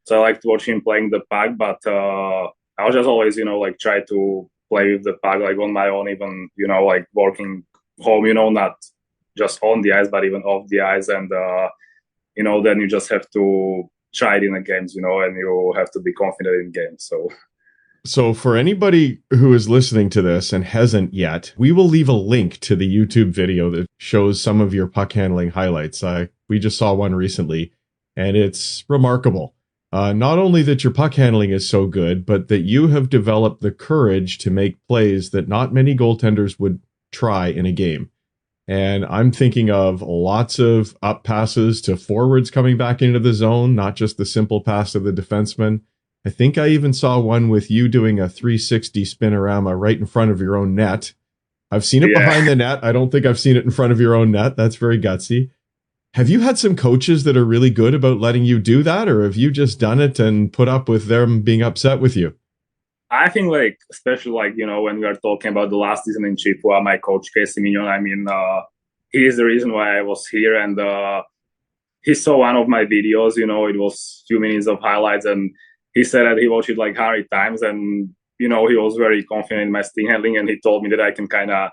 I like to watch him playing the puck. But I was just always, try to play with the puck, on my own, even, working home, not just on the ice, but even off the ice. And, then you just have to try it in the games, and you have to be confident in games. So for anybody who is listening to this and hasn't yet, we will leave a link to the YouTube video that shows some of your puck handling highlights. We just saw one recently, and it's remarkable. Not only that your puck handling is so good, but that you have developed the courage to make plays that not many goaltenders would try in a game. And I'm thinking of lots of up passes to forwards coming back into the zone, not just the simple pass to the defenseman. I think I even saw one with you doing a 360 spinorama right in front of your own net. I've seen it behind the net. I don't think I've seen it in front of your own net. That's very gutsy. Have you had some coaches that are really good about letting you do that, or have you just done it and put up with them being upset with you? I think, like, especially, like, you know, when we are talking about the last season in Chippewa, my coach, Casey Mignon, I mean, he is the reason why I was here. And he saw one of my videos, you know, it was a few minutes of highlights. And he said that he watched it like 100 times. And, you know, he was very confident in my stick handling. And he told me that I can kind of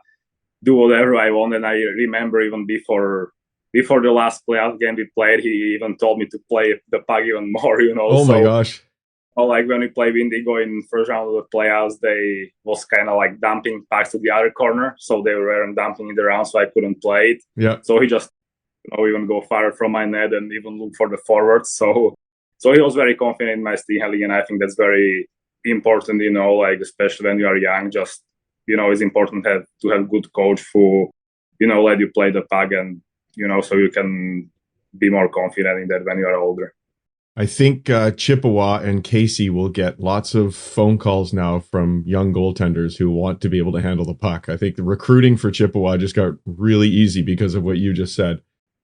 do whatever I want. And I remember even before the last playoff game we played, he even told me to play the puck even more, you know. Oh, my gosh. Or like when we played Indigo in first round of the playoffs, they was kind of like dumping pucks to the other corner, so they weren't dumping it around, so I couldn't play it. Yeah. So he just, you know, even go far from my net and even look for the forwards. So he was very confident in my stick handling, and I think that's very important, you know, like especially when you are young. Just, you know, it's important to have good coach who, you know, let you play the puck, and, you know, so you can be more confident in that when you are older. I think Chippewa and Casey will get lots of phone calls now from young goaltenders who want to be able to handle the puck. I think the recruiting for Chippewa just got really easy because of what you just said.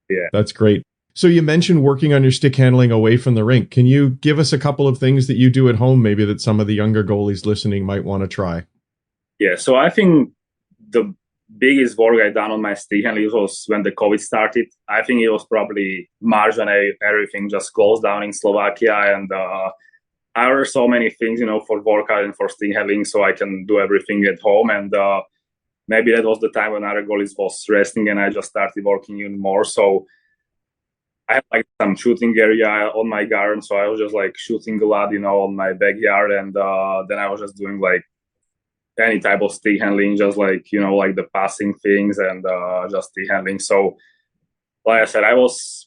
Yeah. That's great. So you mentioned working on your stick handling away from the rink. Can you give us a couple of things that you do at home, maybe that some of the younger goalies listening might want to try? Yeah, so I think the biggest work I done on my stick handling was when the COVID started. I think it was probably March when everything just closed down in Slovakia, and I ordered so many things, you know, for workout and for stick handling, so I can do everything at home. And maybe that was the time when other goalies was resting, and I just started working even more. So I had like some shooting area on my garden, so I was just like shooting a lot, you know, on my backyard, and then I was just doing like any type of stick handling, just like, you know, like the passing things and just stick handling. So like I said, I was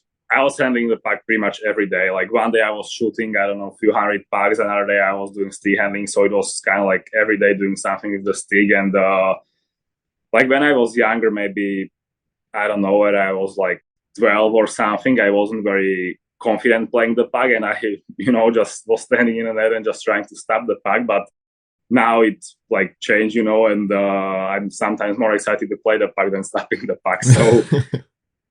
handling the puck pretty much every day. Like one day I was shooting, I don't know, a few hundred pucks. Another day I was doing stick handling. So it was kind of like every day doing something with the stick. And like when I was younger, maybe, I don't know, when I was like 12 or something, I wasn't very confident playing the puck. And I, you know, just was standing in the net and just trying to stop the puck. But now it's like changed, you know, and I'm sometimes more excited to play the puck than stopping the puck. So,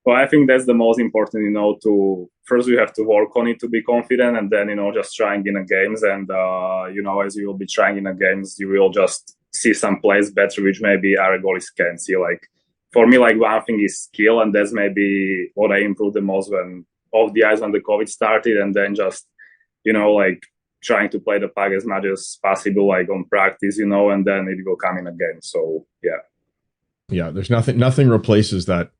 well, I think that's the most important, you know, to first you have to work on it to be confident, and then, you know, just trying in the games. And, you know, as you will be trying in the games, you will just see some plays better, which maybe other goalies can see. Like for me, like one thing is skill, and that's maybe what I improved the most when off the ice when the COVID started, and then just, you know, like trying to play the puck as much as possible, like on practice, you know, and then it will come in again. So yeah, there's nothing replaces that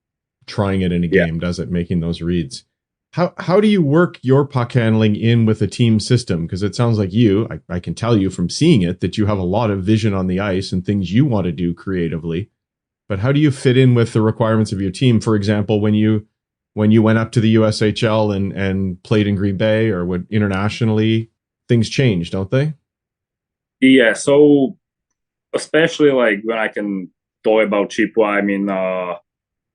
trying it in a game, does it? Making those reads. How do you work your puck handling in with a team system? Because it sounds like I can tell you from seeing it that you have a lot of vision on the ice and things you want to do creatively. But how do you fit in with the requirements of your team? For example, when you went up to the USHL and played in Green Bay or went internationally, things change, don't they? Yeah, so especially like when I can talk about Chippewa, I mean,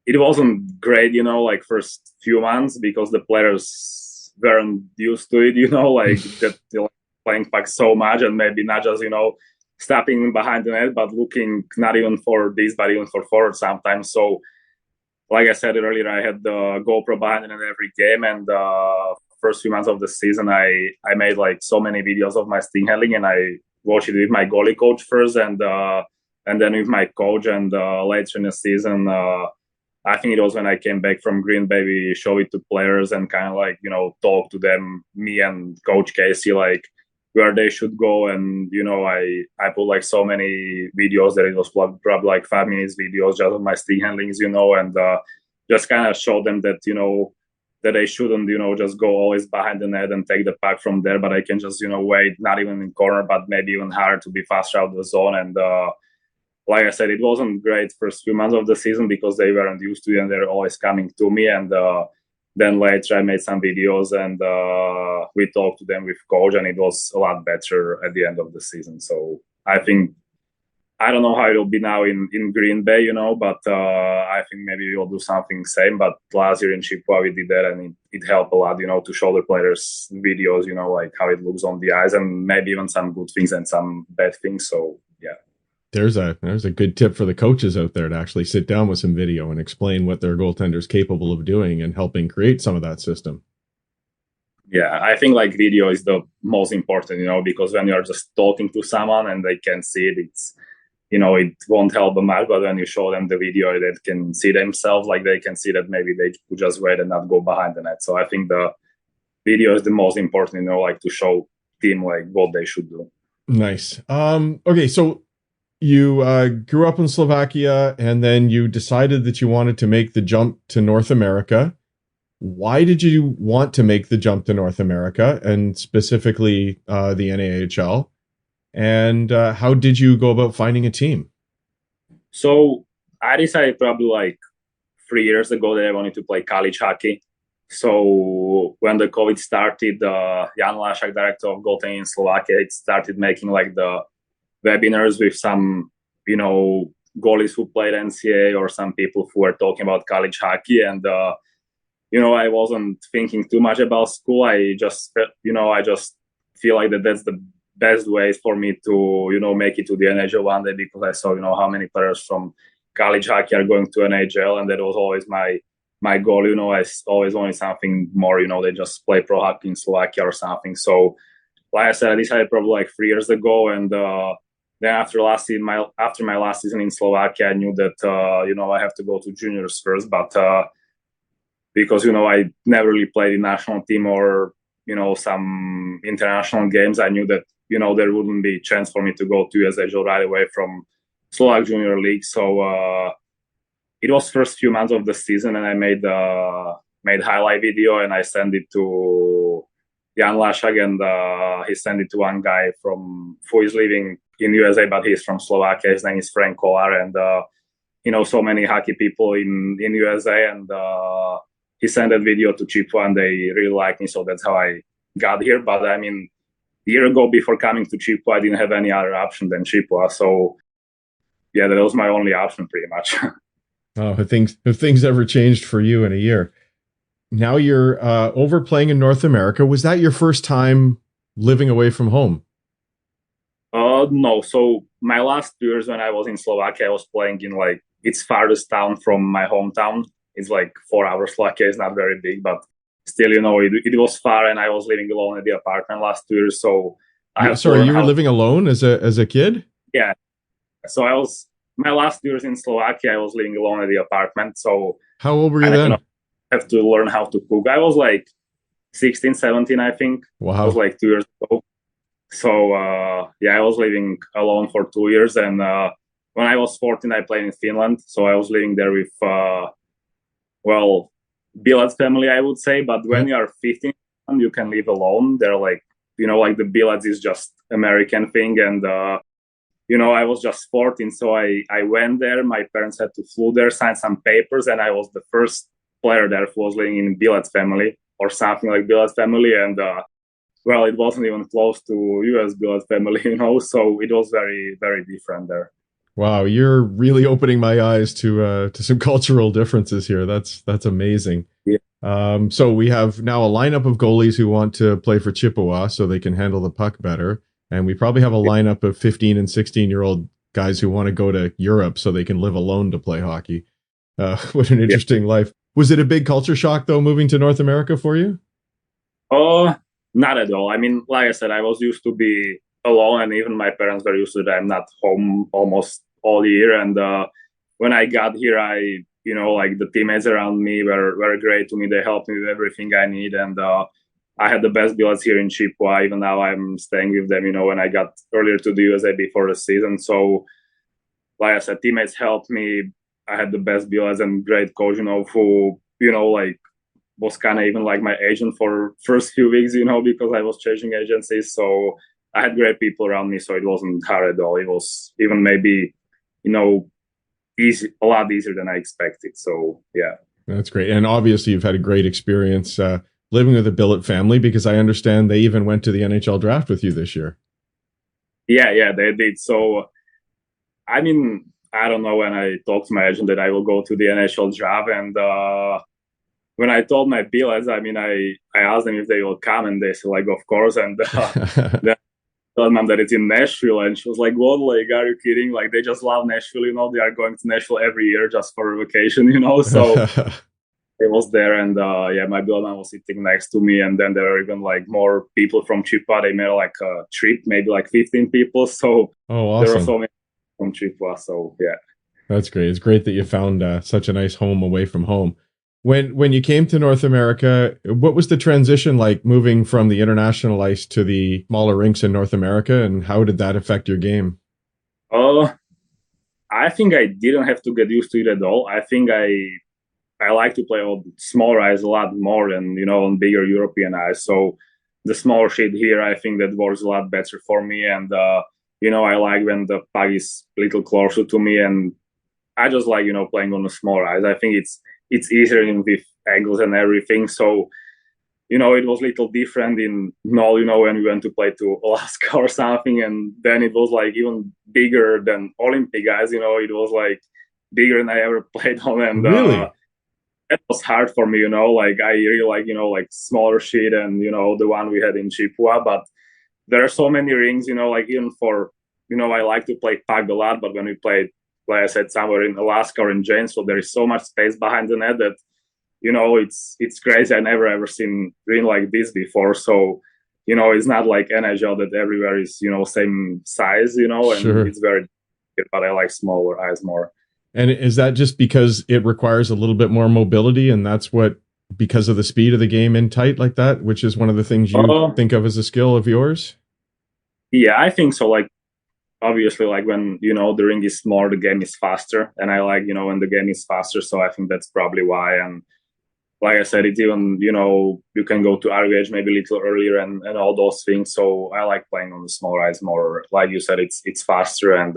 it wasn't great, you know, like first few months because the players weren't used to it, you know, like that like playing puck so much, and maybe not just, you know, stepping behind the net, but looking not even for this, but even for forward sometimes. So like I said earlier, I had the GoPro behind the net every game, and first few months of the season, I made like so many videos of my stick handling, and I watched it with my goalie coach first, and then with my coach, and later in the season, I think it was when I came back from Green Bay, we showed it to players and kind of like, you know, talk to them, me and Coach Casey, like where they should go. And, you know, I put like so many videos that it was probably like 5 minutes videos just of my stick handlings, you know, and just kind of show them that, you know, that they shouldn't, you know, just go always behind the net and take the puck from there, but I can just, you know, wait, not even in corner, but maybe even harder to be faster out of the zone. And like I said, it wasn't great first few months of the season because they weren't used to it and they're always coming to me. And then later I made some videos and we talked to them with coach, and it was a lot better at the end of the season. So I think, I don't know how it'll be now in Green Bay, you know, but I think maybe we'll do something same. But last year in Chippewa, we did that, and it helped a lot, you know, to show the players videos, you know, like how it looks on the ice, and maybe even some good things and some bad things. So, yeah. There's a good tip for the coaches out there to actually sit down with some video and explain what their goaltender's capable of doing and helping create some of that system. Yeah, I think like video is the most important, because when you're just talking to someone and they can see it, it won't help them much. But when you show them the video, they can see themselves, like they can see that maybe they could just wait and not go behind the net. So I think the video is the most important, like to show team like what they should do. Nice. Okay, so you grew up in Slovakia and then you decided that you wanted to make the jump to North America. Why did you want to make the jump to North America and specifically the NAHL? And how did you go about finding a team? So I decided probably like 3 years ago that I wanted to play college hockey. So when the COVID started, Jan Lašák, director of goaltending in Slovakia, it started making like the webinars with some, goalies who played NCAA or some people who were talking about college hockey. And, I wasn't thinking too much about school. I just feel like that's the best way for me to, make it to the NHL one day, because I saw, how many players from college hockey are going to NHL. And that was always my goal. I always wanted something more, than just play pro hockey in Slovakia or something. So, like I said, I decided probably like 3 years ago. And then after my last season in Slovakia, I knew that, I have to go to juniors first. But because, I never really played in national team or, some international games, I knew that, there wouldn't be a chance for me to go to USHL right away from Slovak Junior League. So it was first few months of the season, and I made highlight video and I sent it to Jan Lašák, and he sent it to one guy who is living in USA, but he's from Slovakia. His name is Frank Kolar, and so many hockey people in USA, and he sent that video to Chippewa, and they really liked me, so that's how I got here. But I mean, a year ago, before coming to Chippewa, I didn't have any other option than Chippewa, so yeah, that was my only option pretty much. Oh, if things ever changed for you in a year. Now you're over playing in North America. Was that your first time living away from home? No. So my last 2 years when I was in Slovakia, I was playing in like its farthest town from my hometown. It's like 4 hours. Slovakia is not very big, but still, it was far, and I was living alone at the apartment last 2 years. So you were living alone as a kid? Yeah. So my last 2 years in Slovakia, I was living alone at the apartment. So how old were you then? Have to learn how to cook. I was like 16, 17, I think. Wow. It was like 2 years ago. So I was living alone for 2 years, and when I was 14, I played in Finland. So I was living there with billet family, I would say. But when you are 15, you can live alone. They're like, like the billets is just American thing, and I was just 14, so I went there. My parents had to flew there, sign some papers, and I was the first player there who was living in billet family or something like billet family. And it wasn't even close to US billet family, so it was very, very different there. Wow, you're really opening my eyes to some cultural differences here. That's amazing. Yeah. So we have now a lineup of goalies who want to play for Chippewa so they can handle the puck better. And we probably have a lineup of 15 and 16-year-old guys who want to go to Europe so they can live alone to play hockey. What an interesting life. Was it a big culture shock, though, moving to North America for you? Not at all. I mean, like I said, I was used to be alone, and even my parents were used to that I'm not home almost all year. And when I got here, like the teammates around me were great to me. They helped me with everything I need, and I had the best billets here in Chippewa. Even now I'm staying with them, when I got earlier to the USA before the season. So, like I said, teammates helped me. I had the best billets and great coach, who, like was kind of even like my agent for first few weeks, because I was changing agencies. So I had great people around me. So it wasn't hard at all. It was even maybe, a lot easier than I expected. So, yeah. That's great. And obviously you've had a great experience living with a billet family, because I understand they even went to the NHL draft with you this year. Yeah, they did. So, I mean, I don't know, when I talked to my agent that I will go to the NHL draft, and when I told my billets, I mean, I asked them if they will come, and they said, like, of course. And then telling mom that it's in Nashville, and she was like, "What? Like, are you kidding? Like, they just love Nashville. They are going to Nashville every year just for a vacation. So it was there, and my Bill was sitting next to me, and then there are even like more people from Chippewa. They made like a trip, maybe like 15 people. So awesome. There were so many from Chippewa. So yeah, that's great. It's great that you found such a nice home away from home. When you came to North America, what was the transition like moving from the international ice to the smaller rinks in North America, and how did that affect your game? I think I didn't have to get used to it at all. I think I like to play on smaller ice a lot more than, on bigger European ice. So the smaller sheet here, I think that works a lot better for me. And, I like when the puck is a little closer to me, and I just like, playing on the smaller ice. I think it's easier with angles and everything. So, it was a little different in Knoll, when we went to play to Alaska or something. And then it was like even bigger than Olympic guys, it was like bigger than I ever played on. And really? It was hard for me, like I really like, like smaller sheet and, the one we had in Chippewa. But there are so many rings, like even for, I like to play puck a lot, but when we played, like I said, somewhere in Alaska or in Janesville, there is so much space behind the net that, it's crazy. I never ever seen ring like this before. So, it's not like NHL that everywhere is, same size, and sure. It's very, but I like smaller eyes more. And is that just because it requires a little bit more mobility, and that's because of the speed of the game in tight like that, which is one of the things you think of as a skill of yours? Yeah, I think so. Like, obviously, like when, the ring is smaller, the game is faster. And I like, when the game is faster. So I think that's probably why. And like I said, it's even, you can go to RVH maybe a little earlier and all those things. So I like playing on the smaller ice more. Like you said, it's faster, and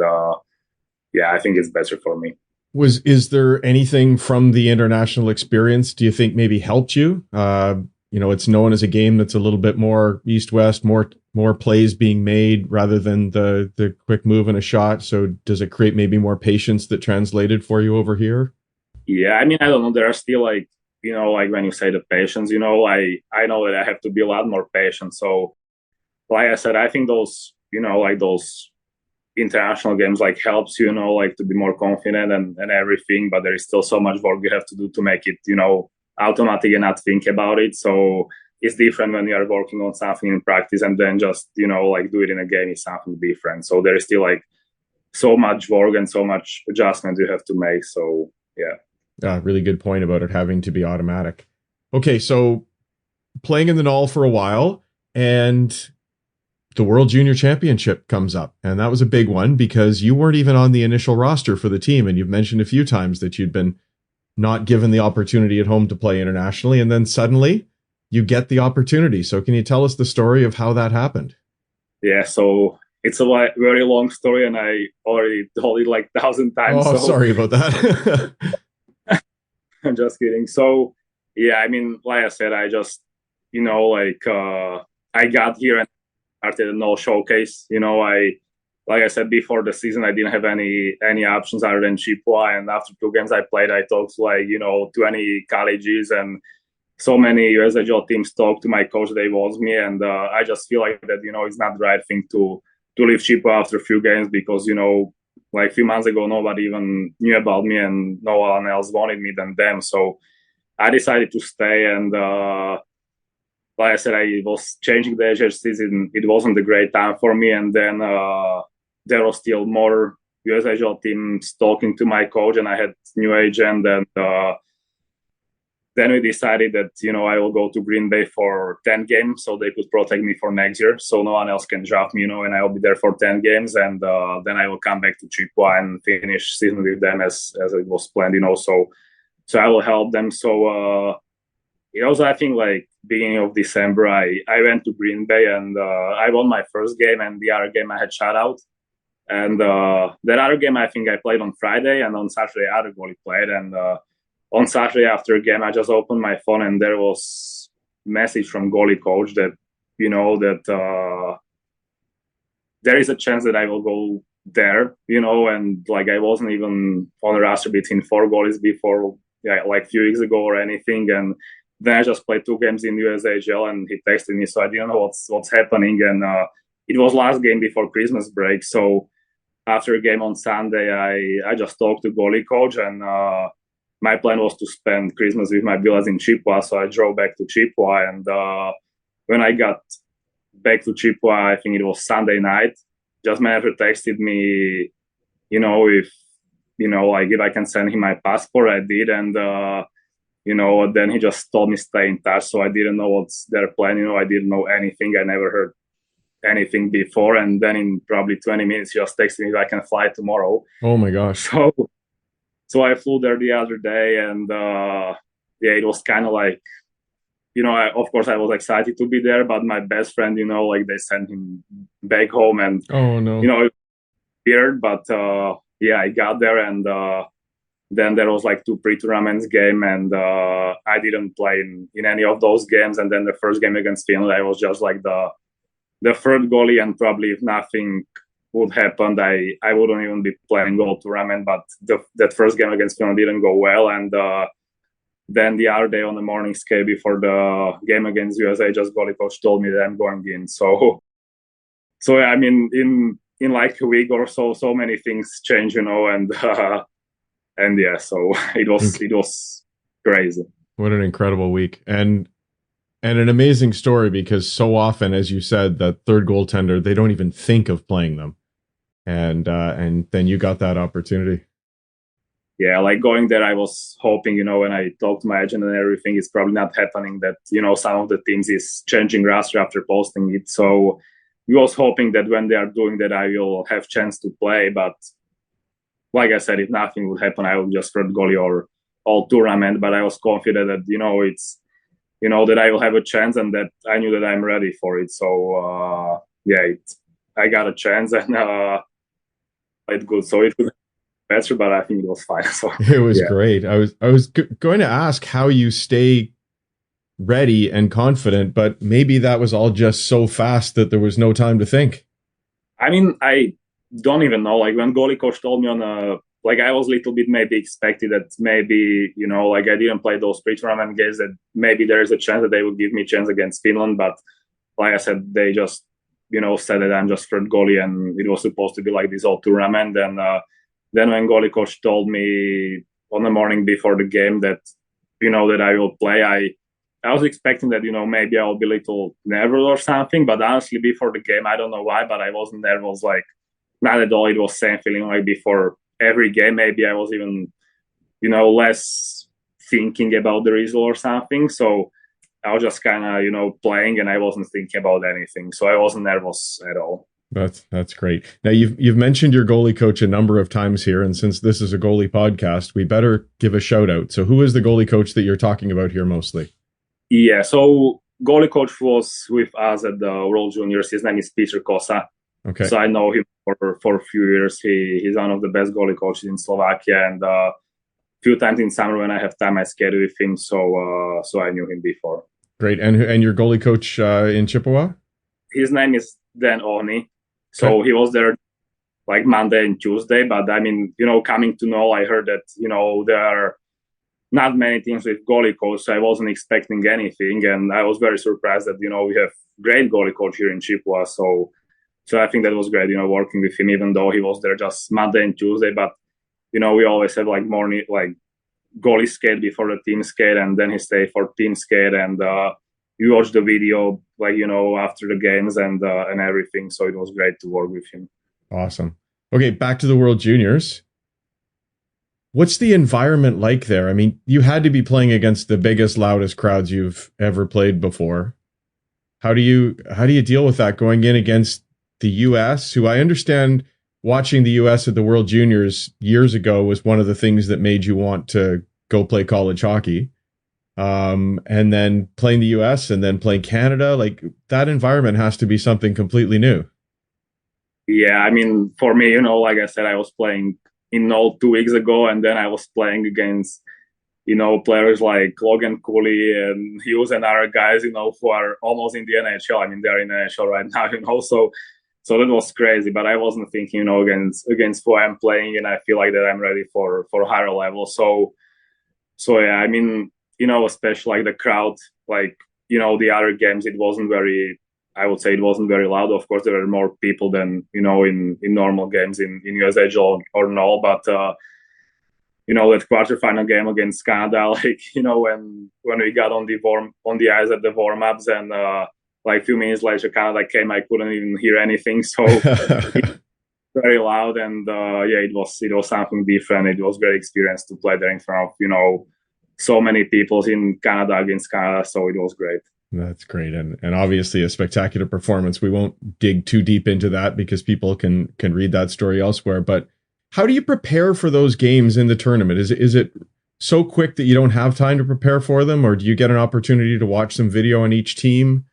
I think it's better for me. Is there anything from the international experience do you think maybe helped you? It's known as a game that's a little bit more east-west, more plays being made rather than the quick move and a shot. So does it create maybe more patience that translated for you over here? Yeah, I mean, I don't know. There are still like, like when you say the patience, I know that I have to be a lot more patient. So like I said, I think those, like those international games like helps you, like to be more confident and everything, but there is still so much work you have to do to make it, automatic and not think about it. So it's different when you are working on something in practice and then just, like do it in a game is something different. So there is still like so much work and so much adjustments you have to make. So yeah. Really good point about it having to be automatic. Okay, so playing in the Knoll for a while, and the World Junior Championship comes up, and that was a big one because you weren't even on the initial roster for the team, and you've mentioned a few times that you'd been not given the opportunity at home to play internationally, and then suddenly you get the opportunity. So can you tell us the story of how that happened? Yeah, so it's a very long story, and I already told it like 1,000 times. Oh, sorry about that. I'm just kidding. So yeah, I mean, like I said, I just, I got here and started a no showcase. Like I said before the season, I didn't have any options other than Chippewa. And after 2 games I played, I talked to 20 colleges, and so many USHL teams talked to my coach. They want me, and I just feel like that it's not the right thing to leave Chippewa after a few games because like a few months ago nobody even knew about me and no one else wanted me than them. So I decided to stay, and like I said, I was changing the AHL season. It wasn't a great time for me. And then there was still more USHL teams talking to my coach, and I had new agent. And then we decided that, I will go to Green Bay for 10 games so they could protect me for next year. So no one else can draft me, and I will be there for 10 games. And then I will come back to Chippewa and finish season with them as it was planned, So I will help them. So it was, I think, like beginning of December, I went to Green Bay, and I won my first game, and the other game I had shutout. And that other game, I think I played on Friday, and on Saturday, other goalie played. And on Saturday after a game, I just opened my phone, and there was a message from goalie coach that, that there is a chance that I will go there, and like I wasn't even on a roster between 4 goalies before, like a few weeks ago or anything. And then I just played 2 games in USHL, and he texted me, so I didn't know what's happening. And it was last game before Christmas break. So after a game on Sunday, I just talked to goalie coach, and my plan was to spend Christmas with my bills in Chippewa. So I drove back to Chippewa, and when I got back to Chippewa, I think it was Sunday night, just manager texted me, if I can send him my passport. I did, and then he just told me stay in touch. So I didn't know what's their plan. I didn't know anything. I never heard anything before. And then in probably 20 minutes, he just texted me if I can fly tomorrow. Oh my gosh! So I flew there the other day, and it was kind of like, of course I was excited to be there, but my best friend, they sent him back home, and oh no, weird, but I got there, and then there was like 2 pre-tournaments game, and I didn't play in any of those games. And then the first game against Finland, I was just like the third goalie, and probably if nothing would happen, I wouldn't even be playing goal tournament. But that first game against Finland didn't go well, and then the other day on the morning skate before the game against USA, just goalie coach told me that I'm going in. So I mean, in like a week or so many things change, and yeah, so it was crazy. What an incredible week, and an amazing story, because so often, as you said, that third goaltender, they don't even think of playing them, and then you got that opportunity. Yeah, like going there, I was hoping, when I talked to my agent and everything, it's probably not happening that, some of the teams is changing roster after posting it. So we was hoping that when they are doing that, I will have chance to play. But like I said, if nothing would happen, I would just third goalie or all tournament. But I was confident that, it's, that I will have a chance, and that I knew that I'm ready for it. So, I got a chance, and it's good. So it was better, but I think it was fine. So it was great. I was going to ask how you stay ready and confident, but maybe that was all just so fast that there was no time to think. I mean, I don't even know. Like when goalie coach told me I was a little bit maybe expected that maybe, I didn't play those pre-tournament games, that maybe there is a chance that they would give me a chance against Finland. But like I said, they just, said that I'm just third goalie, and it was supposed to be like this whole tournament. And then when goalie coach told me on the morning before the game that, that I will play, I was expecting that, maybe I'll be a little nervous or something. But honestly, before the game, I don't know why, but I wasn't nervous. Like, not at all. It was same feeling like before every game. Maybe I was even, less thinking about the result or something. So I was just kind of, playing, and I wasn't thinking about anything. So I wasn't nervous at all. That's great. Now you've mentioned your goalie coach a number of times here, and since this is a goalie podcast, we better give a shout out. So who is the goalie coach that you're talking about here mostly? Yeah, so goalie coach was with us at the World Juniors. His name is Peter Kosa. Okay. So I know him for a few years. He's one of the best goalie coaches in Slovakia, and a few times in summer when I have time, I skate with him. So I knew him before. Great. And your goalie coach in Chippewa? His name is Dan Ohni. So he was there like Monday and Tuesday. But I mean, coming to know, I heard that, there are not many teams with goalie coach. So I wasn't expecting anything. And I was very surprised that, we have great goalie coach here in Chippewa. So I think that was great, working with him, even though he was there just Monday and Tuesday. But, we always have like morning, like goalie skate before the team skate, and then he stayed for team skate. And you watch the video, like, after the games and everything. So it was great to work with him. Awesome. Okay, back to the World Juniors. What's the environment like there? I mean, you had to be playing against the biggest, loudest crowds you've ever played before. How do you deal with that going in against the US, who I understand watching the US at the World Juniors years ago was one of the things that made you want to go play college hockey? And then playing the US and then playing Canada, like that environment has to be something completely new. Yeah, I mean, for me, like I said, I was playing in NOL 2 weeks ago, and then I was playing against, players like Logan Cooley and Hughes and other guys, who are almost in the NHL. I mean, they're in the NHL right now, so that was crazy. But I wasn't thinking, against who I'm playing, and I feel like that I'm ready for a higher level. So yeah, I mean, especially like the crowd, like, the other games, it wasn't very I would say it wasn't very loud. Of course, there were more people than, in normal games in USHL or no, but, that quarterfinal game against Canada, like, when we got on the ice at the warm-ups and, like a few minutes later, Canada came, I couldn't even hear anything. So very loud. And, it was something different. It was a great experience to play there in front of, so many people in Canada against Canada. So it was great. That's great. And obviously a spectacular performance. We won't dig too deep into that because people can read that story elsewhere. But how do you prepare for those games in the tournament? Is it so quick that you don't have time to prepare for them? Or do you get an opportunity to watch some video on each team?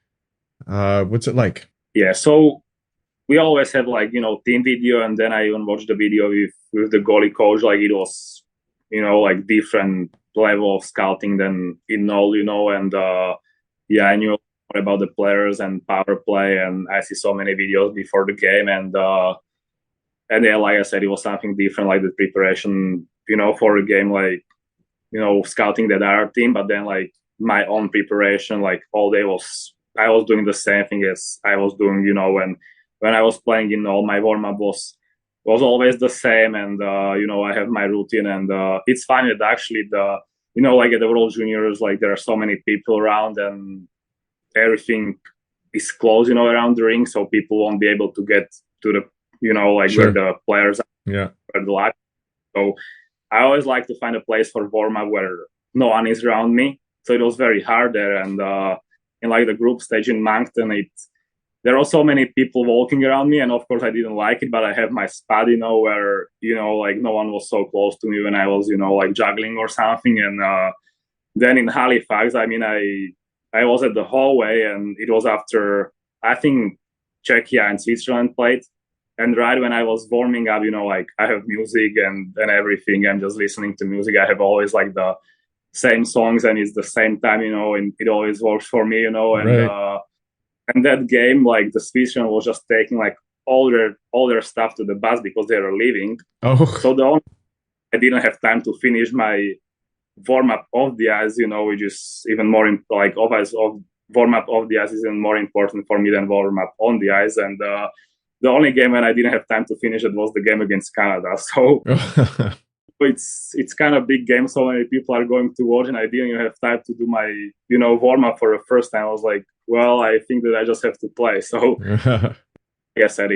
What's it like? Yeah. So we always have like, team video. And then I even watched the video with the goalie coach. Like it was, like different level of scouting than InGoal, and, I knew more about the players and power play, and I see so many videos before the game, and like I said, it was something different, like the preparation, for the game, like, scouting the other team, but then like my own preparation, like all day I was doing the same thing as I was doing, when I was playing, my warm up was always the same, and I have my routine, and it's funny that actually like at the World Juniors, like there are so many people around and everything is closed, around the ring. So people won't be able to get to the, like Sure. where the players are, Yeah. where the live. So I always like to find a place for warm-up where no one is around me. So it was very hard there. And in like the group stage in Moncton, there are so many people walking around me, and of course I didn't like it, but I have my spot, where, like no one was so close to me when I was, like juggling or something. And then in Halifax, I mean, I was at the hallway, and it was after, I think, Czechia and Switzerland played. And right when I was warming up, like I have music and everything. I'm just listening to music. I have always like the same songs, and it's the same time, and it always works for me, and Right. and that game, like the Switzerland was just taking like all their stuff to the bus because they were leaving. Oh. So I didn't have time to finish my warm up off the ice, which is even more like warm up off the ice is even more important for me than warm up on the ice. And the only game when I didn't have time to finish it was the game against Canada. So it's kind of big game. So many people are going to watch, and I didn't even have time to do my warm up for the first time. I was like, well, I think that I just have to play. So like I said,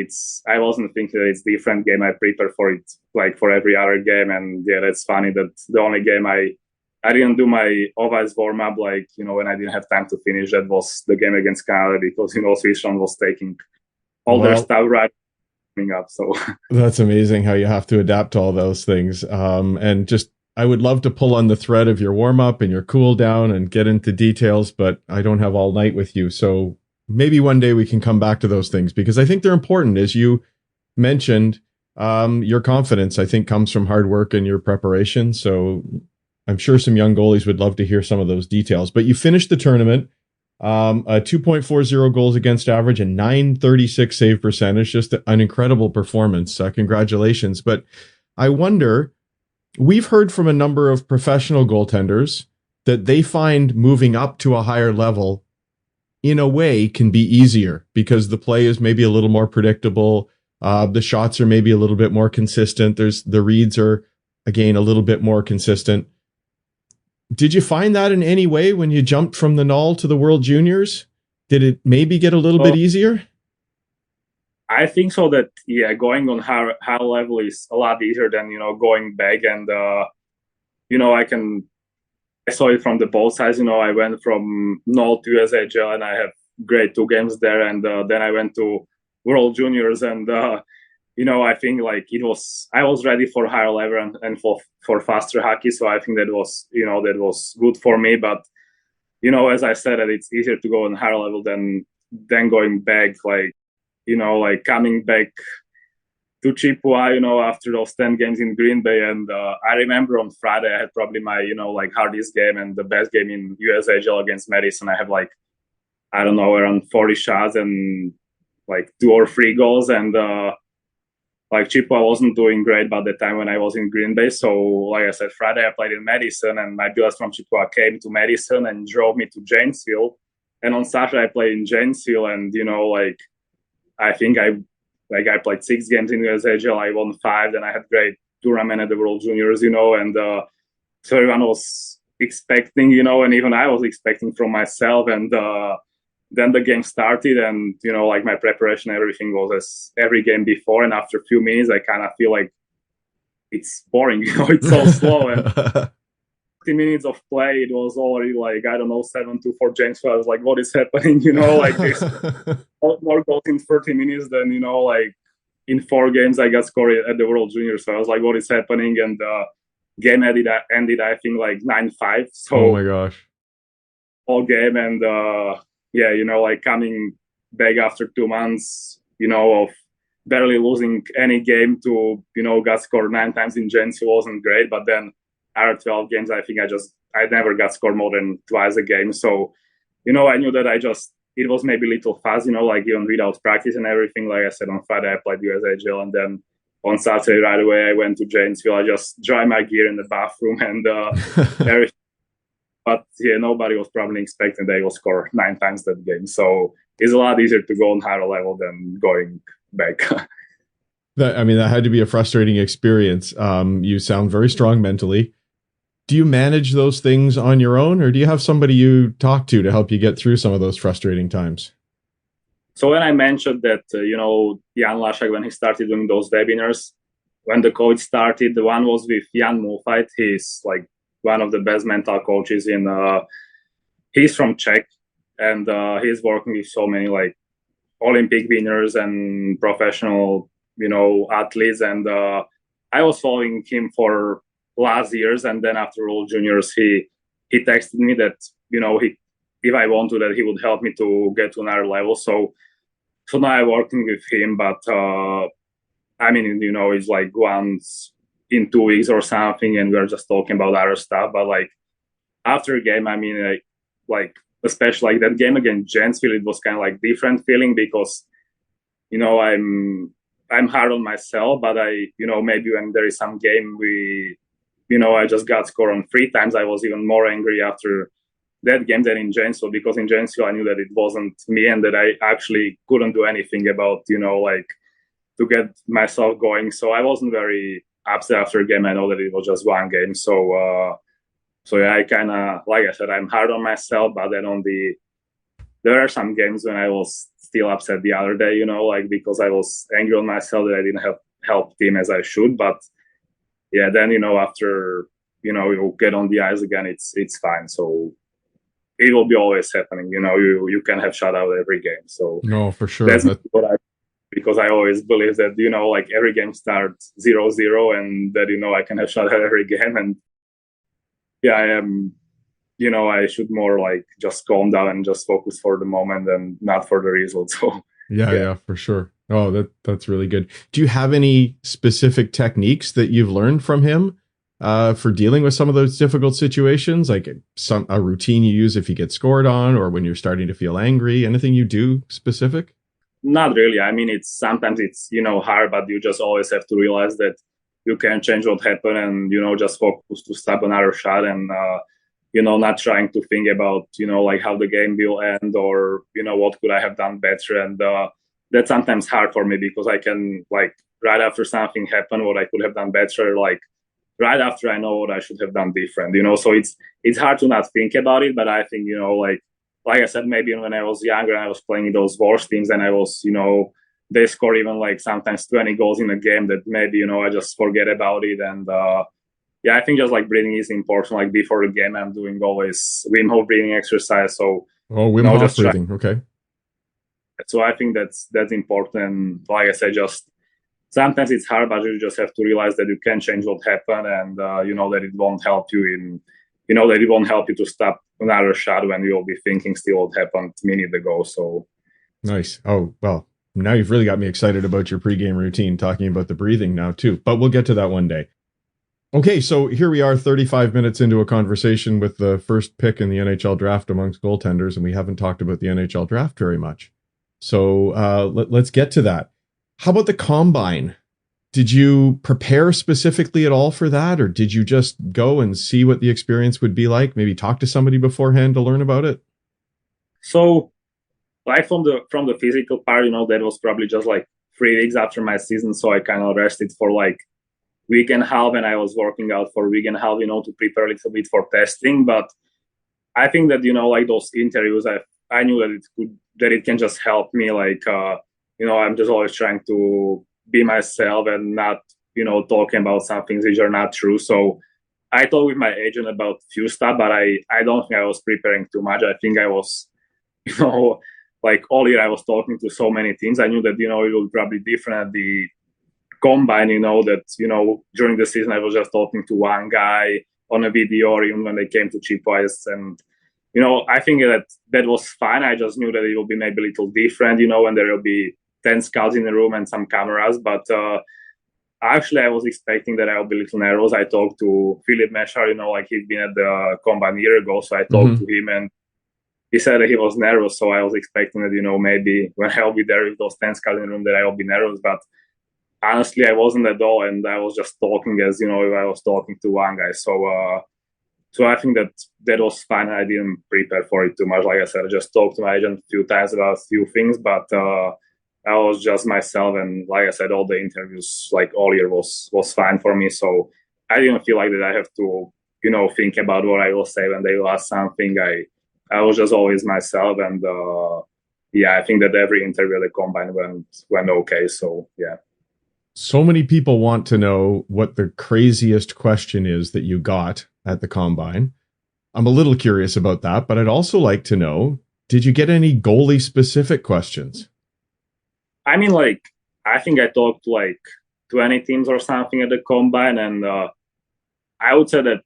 I wasn't thinking that it's different game. I prepare for it like for every other game. And yeah, that's funny that the only game I didn't do my off-ice warm-up, like, when I didn't have time to finish, that was the game against Canada, because, Switzerland was taking all their stuff right up. So that's amazing how you have to adapt to all those things. And just, I would love to pull on the thread of your warm-up and your cool down and get into details, but I don't have all night with you. So maybe one day we can come back to those things, because I think they're important. As you mentioned, your confidence, I think, comes from hard work and your preparation. So I'm sure some young goalies would love to hear some of those details. But you finished the tournament, a 2.40 goals against average and 936 save percentage, just an incredible performance. Congratulations. But I wonder, we've heard from a number of professional goaltenders that they find moving up to a higher level in a way can be easier because the play is maybe a little more predictable. The shots are maybe a little bit more consistent. The reads are, again, a little bit more consistent. Did you find that in any way when you jumped from the Null to the World Juniors? Did it maybe get a little bit easier? I think so. That going on high level is a lot easier than going back. And I saw it from the both sides. I went from Null to USHL, and I have great 2 games there, and then I went to World Juniors, and I think like I was ready for higher level and for faster hockey. So I think that was good for me. But, as I said, that it's easier to go on higher level than going back, like, like coming back to Chippewa, after those 10 games in Green Bay. And I remember on Friday, I had probably my, like hardest game and the best game in USHL against Madison. I have like, I don't know, around 40 shots and like 2 or 3 goals. And like Chippewa wasn't doing great by the time when I was in Green Bay. So like I said, Friday I played in Madison, and my bills from Chippewa came to Madison and drove me to Janesville. And on Saturday I played in Janesville, and like I think I played 6 games in USAGL. I won 5, then I had great tournament at the World Juniors, and so everyone was expecting, and even I was expecting from myself. And then the game started, and like my preparation, everything was as every game before. And after a few minutes, I kind of feel like it's boring, it's so slow. And 30 minutes of play, it was already like, I don't know, 7-2 for James. So I was like, what is happening? Like this more goals in 30 minutes than, like in 4 games I got scored at the World Juniors. So I was like, what is happening? And game ended, I think, like 9-5. So oh my gosh. All game. And like coming back after 2 months, of barely losing any game to, got scored 9 times in Janesville wasn't great. But then out of 12 games, I think I never got scored more than twice a game. So, I knew that it was maybe a little fast, like even without practice and everything. Like I said, on Friday I played USAGL, and then on Saturday right away I went to Janesville. I just dried my gear in the bathroom and everything. But yeah, nobody was probably expecting they will score 9 times that game. So it's a lot easier to go on higher level than going back. That had to be a frustrating experience. You sound very strong mentally. Do you manage those things on your own, or do you have somebody you talk to help you get through some of those frustrating times? So when I mentioned that, Jan Lashak, when he started doing those webinars, when the coach started, the one was with Jan Mulfajt. He's like one of the best mental coaches he's from Czech, and he's working with so many like Olympic winners and professional, athletes. And I was following him for last years, and then after World Juniors, he texted me that if I want to, that he would help me to get to another level. So now I'm working with him, but it's like once in 2 weeks or something, and we're just talking about other stuff. But like after a game, like especially like that game against Janesville, it was kind of like different feeling, because I'm hard on myself, but maybe when there is some game I just got scored on 3 times, I was even more angry after that game than in Janesville, because in Janesville I knew that it wasn't me and that I actually couldn't do anything about, like to get myself going. So I wasn't very upset after a game. I know that it was just one game. So yeah, I kind of, like I said, I'm hard on myself, but then there are some games when I was still upset the other day, like because I was angry on myself that I didn't have help team as I should. But yeah, then, after, you get on the ice again, it's fine. So it will be always happening. You can have shutout every game. So no, for sure. That's what because I always believe that, like every game starts 0-0, and that, I can have shutout every game. And yeah, I am, I should more like just calm down and just focus for the moment and not for the result. So yeah, for sure. Oh, that's really good. Do you have any specific techniques that you've learned from him for dealing with some of those difficult situations? Like a routine you use if you get scored on, or when you're starting to feel angry? Anything you do specific? Not really. It's sometimes it's, hard, but you just always have to realize that you can change what happened, and, just focus to stop another shot, and, not trying to think about, like how the game will end, or, what could I have done better. And that's sometimes hard for me, because I can, like, right after something happened, what I could have done better, like right after I know what I should have done different, So it's hard to not think about it. But I think, like I said, maybe when I was younger and I was playing those worst teams, and I was, they score even like sometimes 20 goals in a game, that maybe, I just forget about it. And yeah, I think just like breathing is important. Like before the game, I'm doing always Wim Hof breathing exercise. So Wim Hof breathing, okay. So I think that's important. Like I said, just sometimes it's hard, but you just have to realize that you can change what happened, and that it won't help you that it won't help you to stop another shot when you'll be thinking still what happened a minute ago. So nice. Oh, well, now you've really got me excited about your pregame routine, talking about the breathing now too, but we'll get to that one day. Okay, so here we are 35 minutes into a conversation with the first pick in the NHL draft amongst goaltenders, and we haven't talked about the NHL draft very much. So let's get to that. How about the combine? Did you prepare specifically at all for that, or did you just go and see what the experience would be like? Maybe talk to somebody beforehand to learn about it? So, like from the physical part, that was probably just like 3 weeks after my season, so I kind of rested for like week and a half, and I was working out for a week and a half, to prepare a little bit for testing. But I think that like those interviews, I knew that it can just help me. Like I'm just always trying to be myself and not talking about some things which are not true. So I talked with my agent about few stuff, but I don't think I was preparing too much. I think I was you know like all year I was talking to so many teams. I knew that it would probably be different at the combine. That during the season I was just talking to one guy on a video, or even when they came to chip wise, and I think that was fine. I just knew that it will be maybe a little different, when there will be 10 scouts in the room and some cameras. But actually, I was expecting that I will be a little nervous. I talked to Philip Meshar, like he'd been at the combine a year ago, so I talked to him, and he said that he was nervous. So I was expecting that maybe when I'll be there with those 10 scouts in the room, that I will be nervous. But honestly, I wasn't at all, and I was just talking as if I was talking to one guy. So I think that was fine. I didn't prepare for it too much. Like I said, I just talked to my agent a few times about a few things, but I was just myself. And like I said, all the interviews, like all year, was fine for me. So I didn't feel like that I have to, think about what I will say when they will ask something. I was just always myself, and I think that every interview at the combine went okay. So yeah. So many people want to know what the craziest question is that you got at the combine. I'm a little curious about that, but I'd also like to know, did you get any goalie specific questions? I mean, I think I talked to 20 teams or something at the combine, and I would say that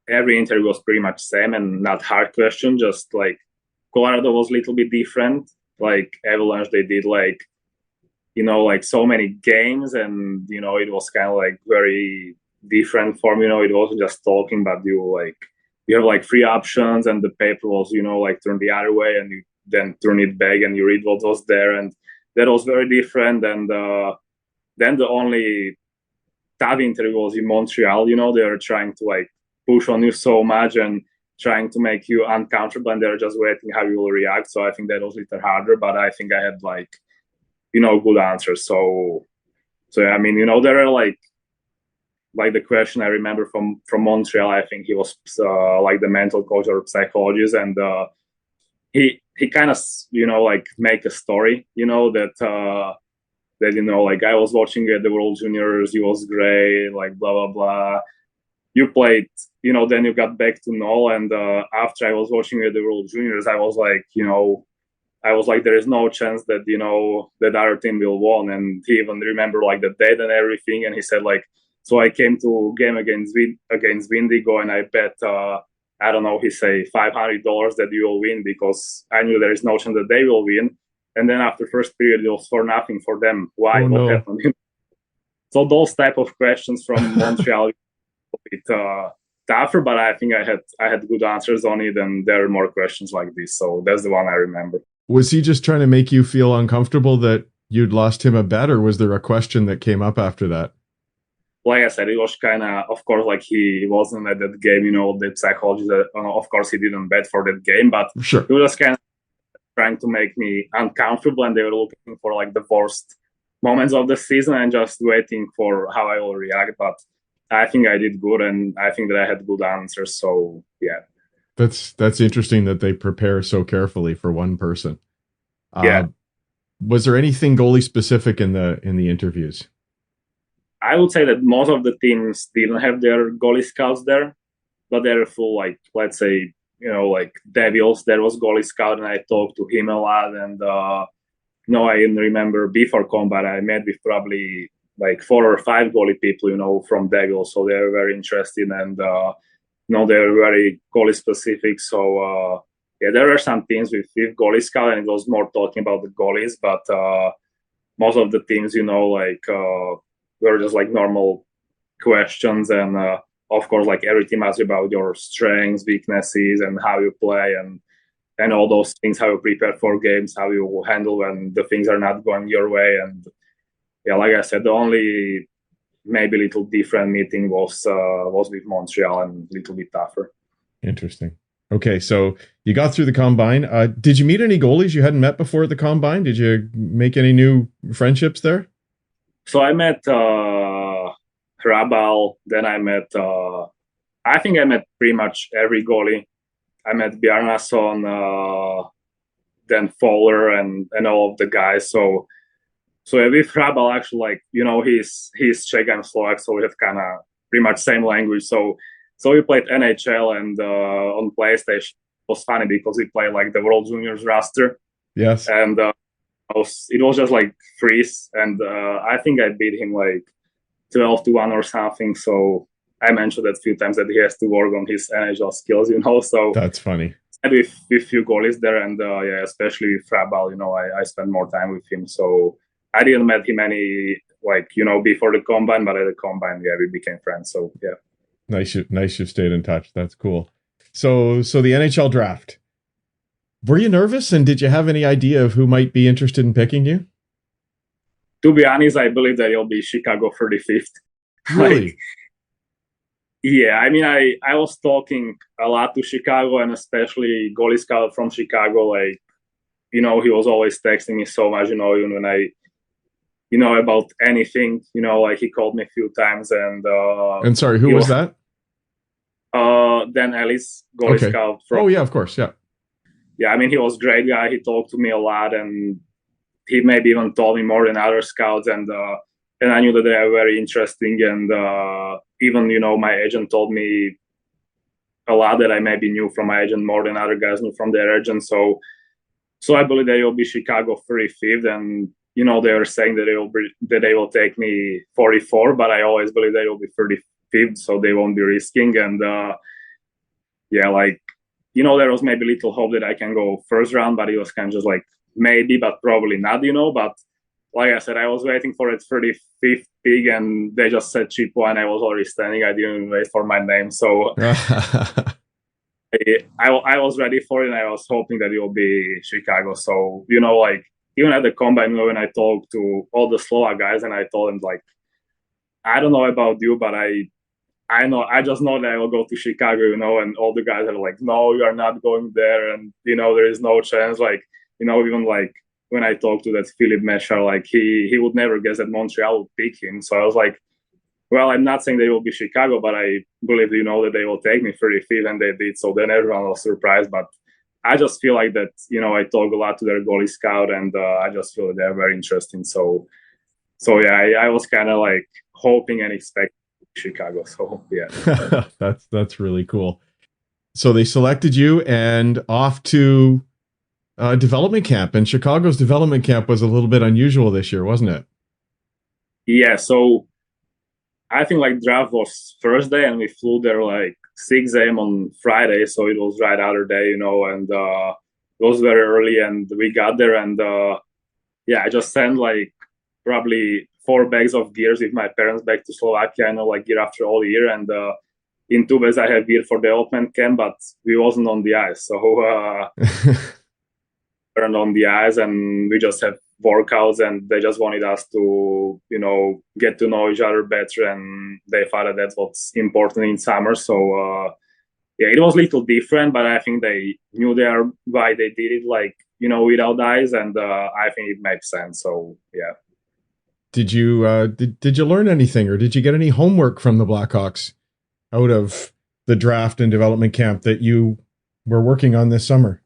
every interview was pretty much same and not hard question. Just Colorado was a little bit different. Avalanche, they did so many games, and it was kind of very different form. It wasn't just talking, but you have 3 options, and the paper was turn the other way, and you then turn it back and you read what was there, and that was very different. And then the only tough interview was in Montreal. They were trying to push on you so much and trying to make you uncomfortable, and they're just waiting how you will react. So I think that was a little harder, but I think I had good answers. So yeah, I mean, there are the question I remember from Montreal. I think he was the mental coach or psychologist, and he kind of make a story, that I was watching at the World Juniors. He was great, blah blah blah. You played, then you got back to null, and after I was watching at the World Juniors, I was there is no chance that that our team will win. And he even remember the date and everything, and he said so I came to game against Windigo, and I bet I don't know, he say $500 that you will win, because I knew there is no chance that they will win. And then after first period, it was 4-0 for them. Why? Oh, what no. happened? So those type of questions from Montreal a bit tougher, but I think I had good answers on it, and there are more questions like this. So that's the one I remember. Was he just trying to make you feel uncomfortable that you'd lost him a bet, or was there a question that came up after that? Like I said, it was kind of course, he wasn't at that game, the psychologist, of course, he didn't bet for that game, but Sure. he was kind of trying to make me uncomfortable, and they were looking for the worst moments of the season and just waiting for how I will react. But I think I did good, and I think that I had good answers. So yeah. That's interesting that they prepare so carefully for one person. Yeah. Was there anything goalie specific in the interviews? I would say that most of the teams didn't have their goalie scouts there, but they're full, let's say, Devils, there was goalie scout, and I talked to him a lot. And I even remember before combat, I met with probably 4 or 5 goalie people, from Devils. So they were very interested, and they were very goalie specific. So there were some teams with goalie scout, and it was more talking about the goalies, but most of the teams, were just normal questions, and of course, every team asks you about your strengths, weaknesses, and how you play, and all those things, how you prepare for games, how you handle when the things are not going your way. And yeah, like I said, the only maybe little different meeting was with Montreal, and a little bit tougher. Interesting. Okay, so you got through the combine. Did you meet any goalies you hadn't met before at the combine? Did you make any new friendships there? So I met Hrabal, then I think I met pretty much every goalie. I met Bjarnason, then Fowler, and all of the guys. So with Hrabal, actually, like, he's Czech and Slovak, so we have kind of pretty much same language. So we played NHL and on PlayStation. It was funny because we played like the World Juniors roster. Yes. And it was just like freeze, and I think I beat him like 12-1 or something. So I mentioned that a few times that he has to work on his NHL skills, So That's funny. with few goalies there, and yeah, especially with Hrabal, I spent more time with him. So I didn't met him any before the combine, but at the combine, yeah, we became friends. So yeah. Nice you've stayed in touch. That's cool. So the NHL draft. Were you nervous, and did you have any idea of who might be interested in picking you? To be honest, I believe that it'll be Chicago 35th. Really? Yeah, I mean, I was talking a lot to Chicago, and especially goalie scout from Chicago. Like, he was always texting me so much, even when I, about anything, like he called me a few times. And sorry, who was that? Dan Ellis, goalie scout. Oh, yeah, of course, yeah. Yeah, I mean, he was a great guy. He talked to me a lot, and he maybe even told me more than other scouts. And I knew that they are very interesting. And even, my agent told me a lot that I maybe knew from my agent more than other guys knew from their agent. So I believe they will be Chicago 35th. And, they were saying that they will take me 44, but I always believe they will be 35th, so they won't be risking. And yeah, like, there was maybe little hope that I can go first round, but it was kind of just like maybe, but probably not, But like I said, I was waiting for it 35th pick, and they just said Chipo, and I was already standing. I didn't even wait for my name. So I was ready for it, and I was hoping that it will be Chicago. So, like, even at the combine, when I talked to all the Slovak guys, and I told them, like, I don't know about you, but I just know that I will go to Chicago, and all the guys are like, no, you are not going there. And, there is no chance. Like, even like when I talked to that Philip Mesher, like he would never guess that Montreal would pick him. So I was like, well, I'm not saying they will be Chicago, but I believe, that they will take me 35th, and they did. So then everyone was surprised. But I just feel like that, I talk a lot to their goalie scout, and I just feel that they're very interesting. So yeah, I was kind of like hoping and expecting Chicago. So yeah. That's really cool. So they selected you, and off to development camp. And Chicago's development camp was a little bit unusual this year, wasn't it? Yeah. So I think like draft was Thursday, and we flew there like 6 a.m. on Friday. So it was right other day, and it was very early, and we got there, and yeah, I just sent like probably 4 bags of gears with my parents back to Slovakia, like gear after all year. And in 2 bags I have gear for development camp, but we wasn't on the ice. So weren't on the ice, and we just have workouts, and they just wanted us to, get to know each other better. And they thought that that's what's important in summer. So yeah, it was a little different, but I think they knew why they did it, like, without ice. And I think it makes sense. So yeah. Did you did you learn anything, or did you get any homework from the Blackhawks out of the draft and development camp that you were working on this summer?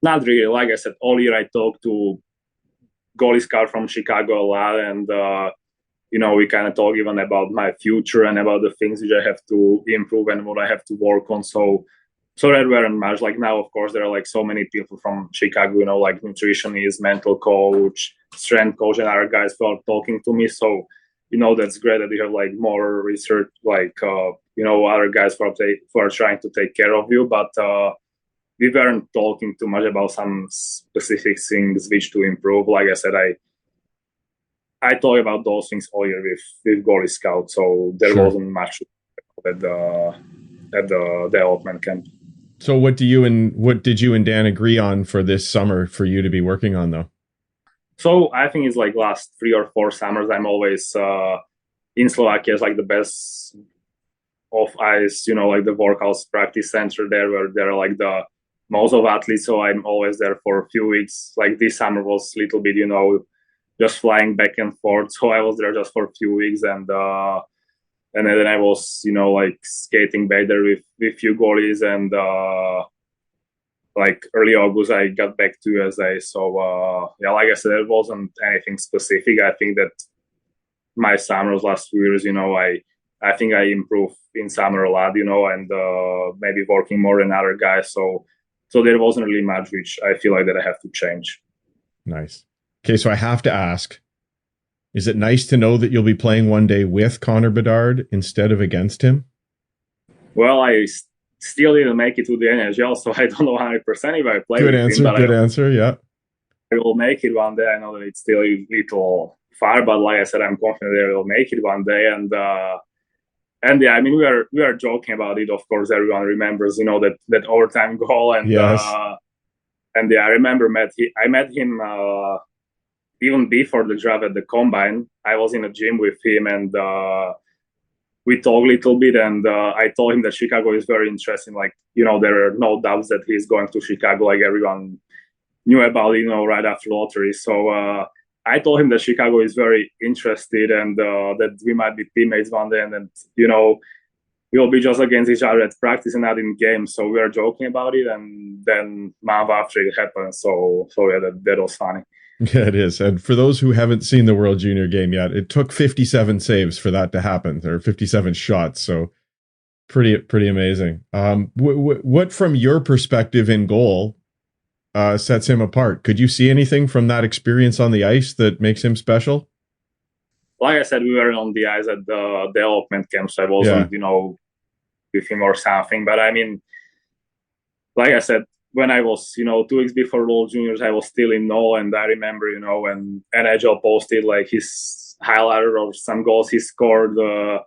Not really. Like I said, all year I talked to goalie scout from Chicago a lot, and we kind of talk even about my future and about the things which I have to improve and what I have to work on. So that weren't much. Like now, of course, there are like so many people from Chicago, like nutritionist, mental coach, strength coach, and other guys who are talking to me. So, that's great that you have like more research, like, other guys who are trying to take care of you. But we weren't talking too much about some specific things which to improve. Like I said, I talk about those things all year with goalie scout. So there wasn't much at the development camp. So what did you and Dan agree on for this summer for you to be working on, though? So I think it's like last 3 or 4 summers, I'm always in Slovakia. It's like the best off ice, like the workouts practice center there, where there are like the most of athletes. So I'm always there for a few weeks. Like this summer was a little bit, just flying back and forth. So I was there just for a few weeks, and then I was, like skating back there with few goalies, and like early August I got back to USA. So like I said, it wasn't anything specific. I think that my summers last 2 years, I think I improved in summer a lot, and maybe working more than other guys. So there wasn't really much which I feel like that I have to change. Nice. Okay, so I have to ask, is it nice to know that you'll be playing one day with Connor Bedard instead of against him? Well, I still didn't make it to the NHL, so I don't know 100% if I play good with answer, him. Good answer, yeah. I will make it one day. I know that it's still a little far, but like I said, I'm confident I will make it one day. And yeah, I mean, we are joking about it. Of course, everyone remembers, that overtime goal. And yes. And yeah, I remember I met him even before the draft at the combine. I was in a gym with him, and we talked a little bit. And I told him that Chicago is very interesting. Like, there are no doubts that he's going to Chicago. Like everyone knew about it, right after lottery. So I told him that Chicago is very interested, and that we might be teammates one day, and then we'll be just against each other at practice and not in games. So we were joking about it, and then month after it happened. So yeah, that was funny. Yeah, it is. And for those who haven't seen the World Junior game yet, it took 57 saves for that to happen, or 57 shots. So pretty amazing. What from your perspective in goal sets him apart? Could you see anything from that experience on the ice that makes him special? Like I said, we were on the ice at the development camp, so I wasn't, with him or something. But I mean, like I said, when I was, 2 weeks before World Juniors, I was still in NO, and I remember, when NHL posted like his highlight of some goals he scored, on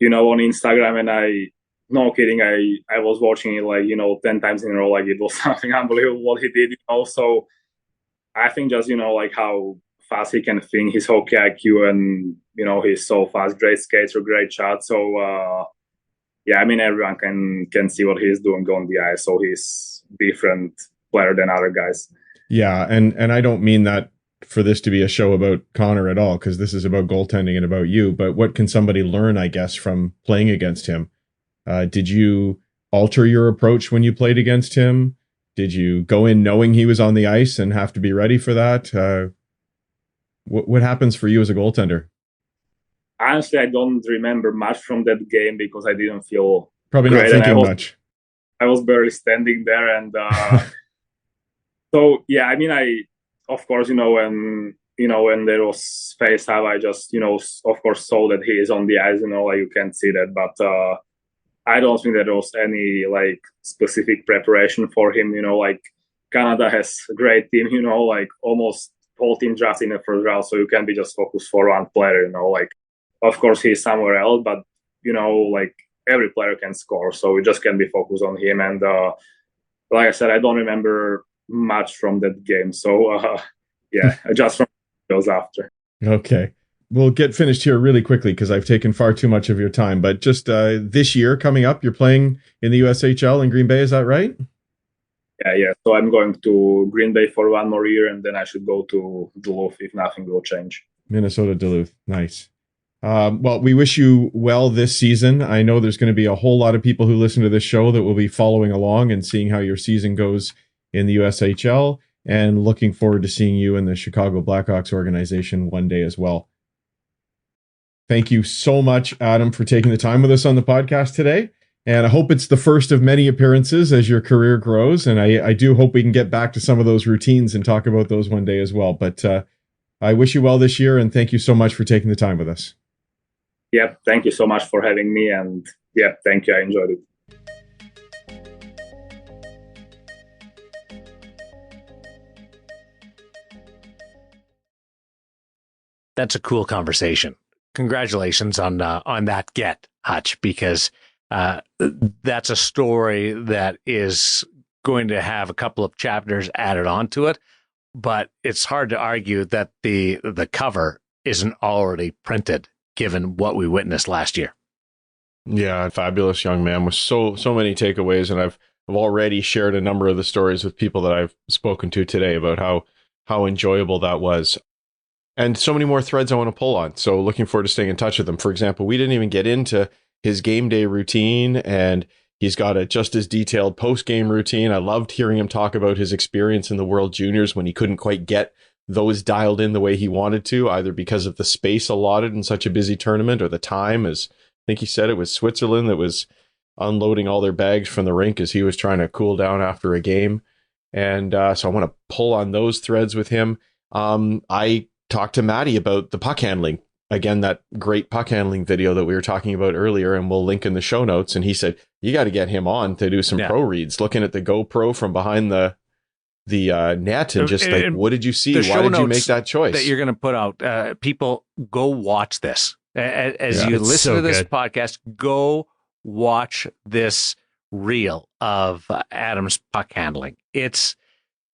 Instagram, and no kidding, I was watching it like, 10 times in a row, like it was something unbelievable what he did, So I think just, like how fast he can think, his hockey IQ, and, he's so fast, great skater, great shot. So, yeah, I mean, everyone can see what he's doing on the ice. So he's different player than other guys. Yeah, and I don't mean that for this to be a show about Connor at all, because this is about goaltending and about you. But what can somebody learn, I guess, from playing against him? Did you alter your approach when you played against him? Did you go in knowing he was on the ice and have to be ready for that? What happens for you as a goaltender? Honestly, I don't remember much from that game because I didn't feel probably great, not thinking much. I was barely standing there, and so yeah, I mean, of course, when there was face off, I just of course saw that he is on the ice, like you can see that, but I don't think that there was any like specific preparation for him. Like Canada has a great team, like almost whole team drafted in the first round, so you can be just focused for one player. Like of course he's somewhere else, but like every player can score, so we just can be focused on him. And like I said, I don't remember much from that game. So yeah, just from those after. Okay. We'll get finished here really quickly because I've taken far too much of your time. But just this year coming up, you're playing in the USHL in Green Bay, is that right? Yeah. So I'm going to Green Bay for one more year, and then I should go to Duluth if nothing will change. Minnesota Duluth. Nice. Well, we wish you well this season. I know there's going to be a whole lot of people who listen to this show that will be following along and seeing how your season goes in the USHL, and looking forward to seeing you in the Chicago Blackhawks organization one day as well. Thank you so much, Adam, for taking the time with us on the podcast today. And I hope it's the first of many appearances as your career grows. And I do hope we can get back to some of those routines and talk about those one day as well. But I wish you well this year, and thank you so much for taking the time with us. Yeah, thank you so much for having me. And yeah, thank you. I enjoyed it. That's a cool conversation. Congratulations on that get, Hutch, because that's a story that is going to have a couple of chapters added onto it. But it's hard to argue that the cover isn't already printed, given what we witnessed last year. Yeah, fabulous young man with so many takeaways, and I've already shared a number of the stories with people that I've spoken to today about how enjoyable that was. And so many more threads I want to pull on. So looking forward to staying in touch with him. For example, we didn't even get into his game day routine, and he's got a just as detailed post-game routine. I loved hearing him talk about his experience in the World Juniors when he couldn't quite get those dialed in the way he wanted to, either because of the space allotted in such a busy tournament or the time. As I think he said, it was Switzerland that was unloading all their bags from the rink as he was trying to cool down after a game. And so I want to pull on those threads with him. I talked to Maddie about the puck handling. Again, that great puck handling video that we were talking about earlier, and we'll link in the show notes. And he said, you got to get him on to do some pro reads, looking at the GoPro from behind the net and just like, what did you see? Why did you make that choice? That you're going to put out, people, go watch this. As you listen to this podcast, go watch this reel of Adam's puck handling. It's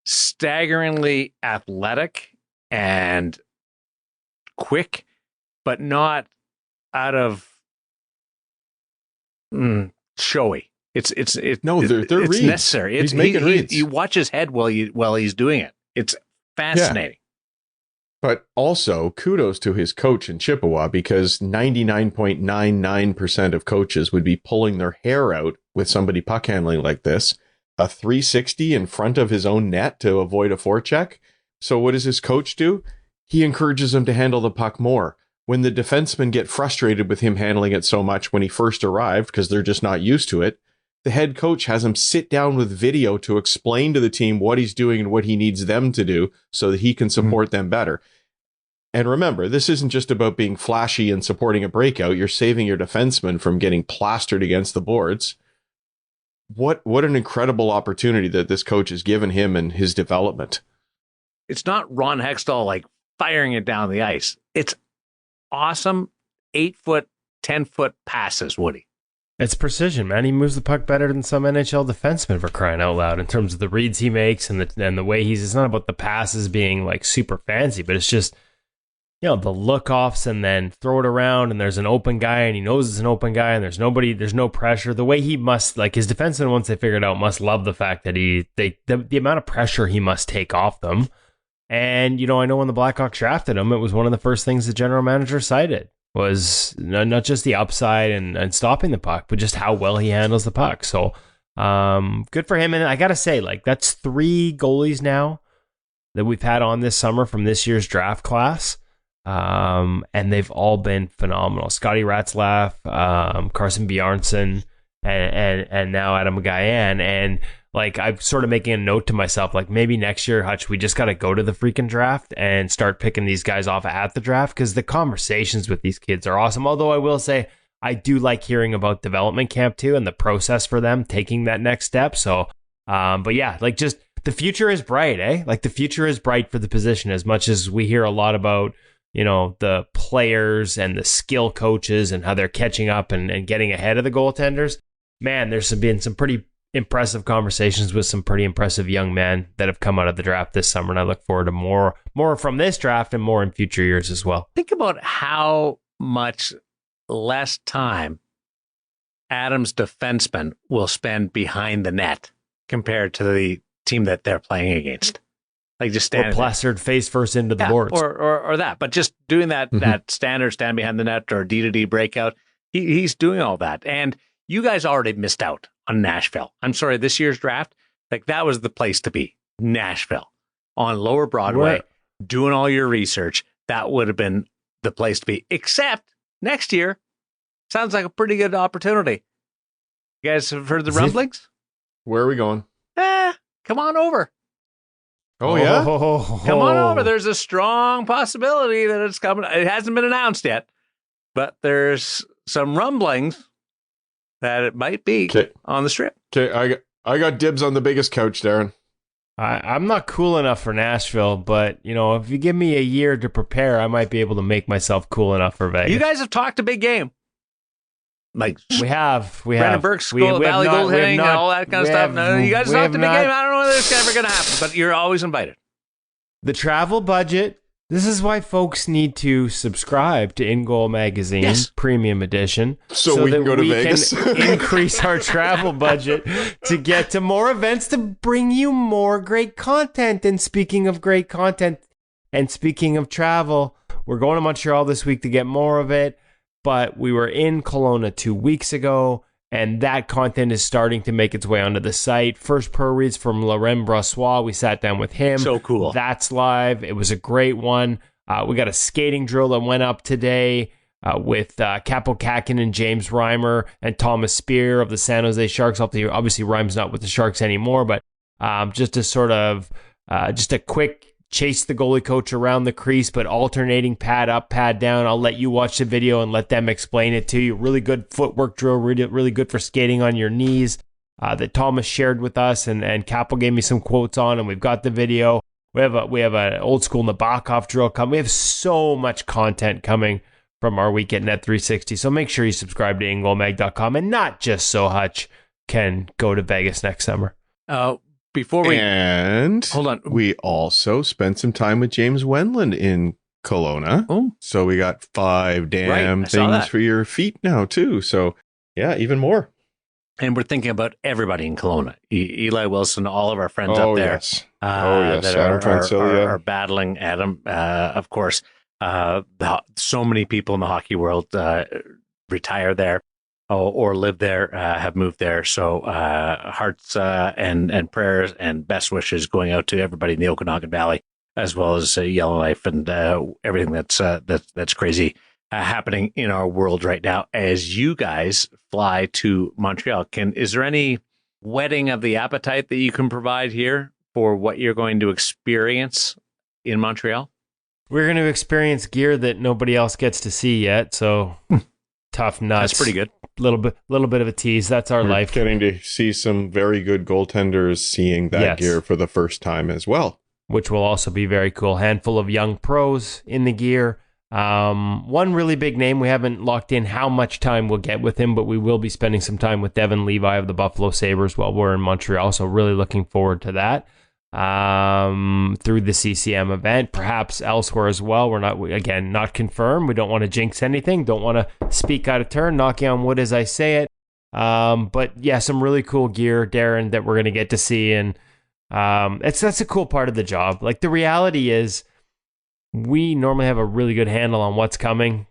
staggeringly athletic and quick, but not out of showy. It's reads. Necessary. He's making reads. You watch his head while he's doing it. It's fascinating. Yeah. But also kudos to his coach in Chippewa, because 99.99% of coaches would be pulling their hair out with somebody puck handling like this. A 360 in front of his own net to avoid a forecheck. So what does his coach do? He encourages him to handle the puck more. When the defensemen get frustrated with him handling it so much when he first arrived, because they're just not used to it, the head coach has him sit down with video to explain to the team what he's doing and what he needs them to do so that he can support them better. And remember, this isn't just about being flashy and supporting a breakout. You're saving your defenseman from getting plastered against the boards. What an incredible opportunity that this coach has given him in his development. It's not Ron Hextall like firing it down the ice. It's awesome 8-foot, 10-foot passes, Woody. It's precision, man. He moves the puck better than some NHL defensemen, for crying out loud, in terms of the reads he makes and the way it's not about the passes being like super fancy, but it's just, you know, the look offs and then throw it around and there's an open guy and he knows it's an open guy and there's no pressure. The way he must, like, his defensemen, once they figure it out, must love the fact that the amount of pressure he must take off them. And, you know, I know when the Blackhawks drafted him, it was one of the first things the general manager cited was not just the upside and stopping the puck, but just how well he handles the puck. So good for him. And I got to say, like, that's 3 goalies now that we've had on this summer from this year's draft class. And they've all been phenomenal. Scotty Ratzlaff, Carson Bjarnson, and now Adam Gajan. And like, I'm sort of making a note to myself, like, maybe next year, Hutch, we just got to go to the freaking draft and start picking these guys off at the draft, because the conversations with these kids are awesome. Although I will say, I do like hearing about development camp too and the process for them taking that next step. So, but yeah, like, just the future is bright, eh? Like, the future is bright for the position, as much as we hear a lot about, you know, the players and the skill coaches and how they're catching up and getting ahead of the goaltenders. Man, there's been some pretty impressive conversations with some pretty impressive young men that have come out of the draft this summer, and I look forward to more from this draft and more in future years as well. Think about how much less time Adams' defensemen will spend behind the net compared to the team that they're playing against. Like, just standing or plastered face first into the boards, or that. But just doing that that standard stand behind the net or D2D breakout, he's doing all that. And you guys already missed out on Nashville. I'm sorry, this year's draft, like, that was the place to be. Nashville on Lower Broadway, doing all your research. That would have been the place to be. Except next year sounds like a pretty good opportunity. You guys have heard the rumblings? Where are we going? Come on over. Oh, yeah? Come on over. There's a strong possibility that it's coming. It hasn't been announced yet, but there's some rumblings that it might be on the Strip. Okay, I got dibs on the biggest couch, Darren. I'm not cool enough for Nashville, but, you know, if you give me a year to prepare, I might be able to make myself cool enough for Vegas. You guys have talked a big game. Like, we have. Brandon Burke's Valley goaltending and all that kind of stuff. No, you guys talked a big game. I don't know whether it's ever going to happen, but you're always invited. The travel budget This is why folks need to subscribe to InGoal Magazine Premium Edition. So we can go to Vegas. Can increase our travel budget to get to more events to bring you more great content. And speaking of great content and speaking of travel, we're going to Montreal this week to get more of it. But we were in Kelowna 2 weeks ago, and that content is starting to make its way onto the site. First pro reads from Laurent Brossois. We sat down with him. So cool. That's live. It was a great one. We got a skating drill that went up today with Capo Kakin and James Reimer and Thomas Spear of the San Jose Sharks. Obviously, Reimer's not with the Sharks anymore, but just a sort of just a quick chase the goalie coach around the crease, but alternating pad up, pad down. I'll let you watch the video and let them explain it to you. Really good footwork drill, really good for skating on your knees that Thomas shared with us, and Capo gave me some quotes on, and we've got the video. We have an old school Nabokov drill coming. We have so much content coming from our week at Net360, so make sure you subscribe to InGoalMag.com, and not just so Hutch can go to Vegas next summer. Before we hold on, we also spent some time with James Wendland in Kelowna. Oh, so we got 5 damn things for your feet now too. So yeah, even more. And we're thinking about everybody in Kelowna. Eli Wilson, all of our friends up there. Yes. That are battling Adam. Of course, so many people in the hockey world retire there. Or live there, have moved there. So hearts and prayers and best wishes going out to everybody in the Okanagan Valley, as well as Yellowknife and everything that's crazy happening in our world right now. As you guys fly to Montreal, is there any whetting of the appetite that you can provide here for what you're going to experience in Montreal? We're going to experience gear that nobody else gets to see yet. So tough nuts. That's pretty good. Little bit of a tease. That's our life. Getting to see some very good goaltenders seeing that gear for the first time as well, which will also be very cool. Handful of young pros in the gear. One really big name. We haven't locked in how much time we'll get with him, but we will be spending some time with Devin Levi of the Buffalo Sabres while we're in Montreal. So really looking forward to that. Through the CCM event, perhaps elsewhere as well. We're not confirmed. We don't want to jinx anything. Don't want to speak out of turn, knocking on wood as I say it. But yeah, some really cool gear, Darren, that we're going to get to see. And that's a cool part of the job. Like, the reality is we normally have a really good handle on what's coming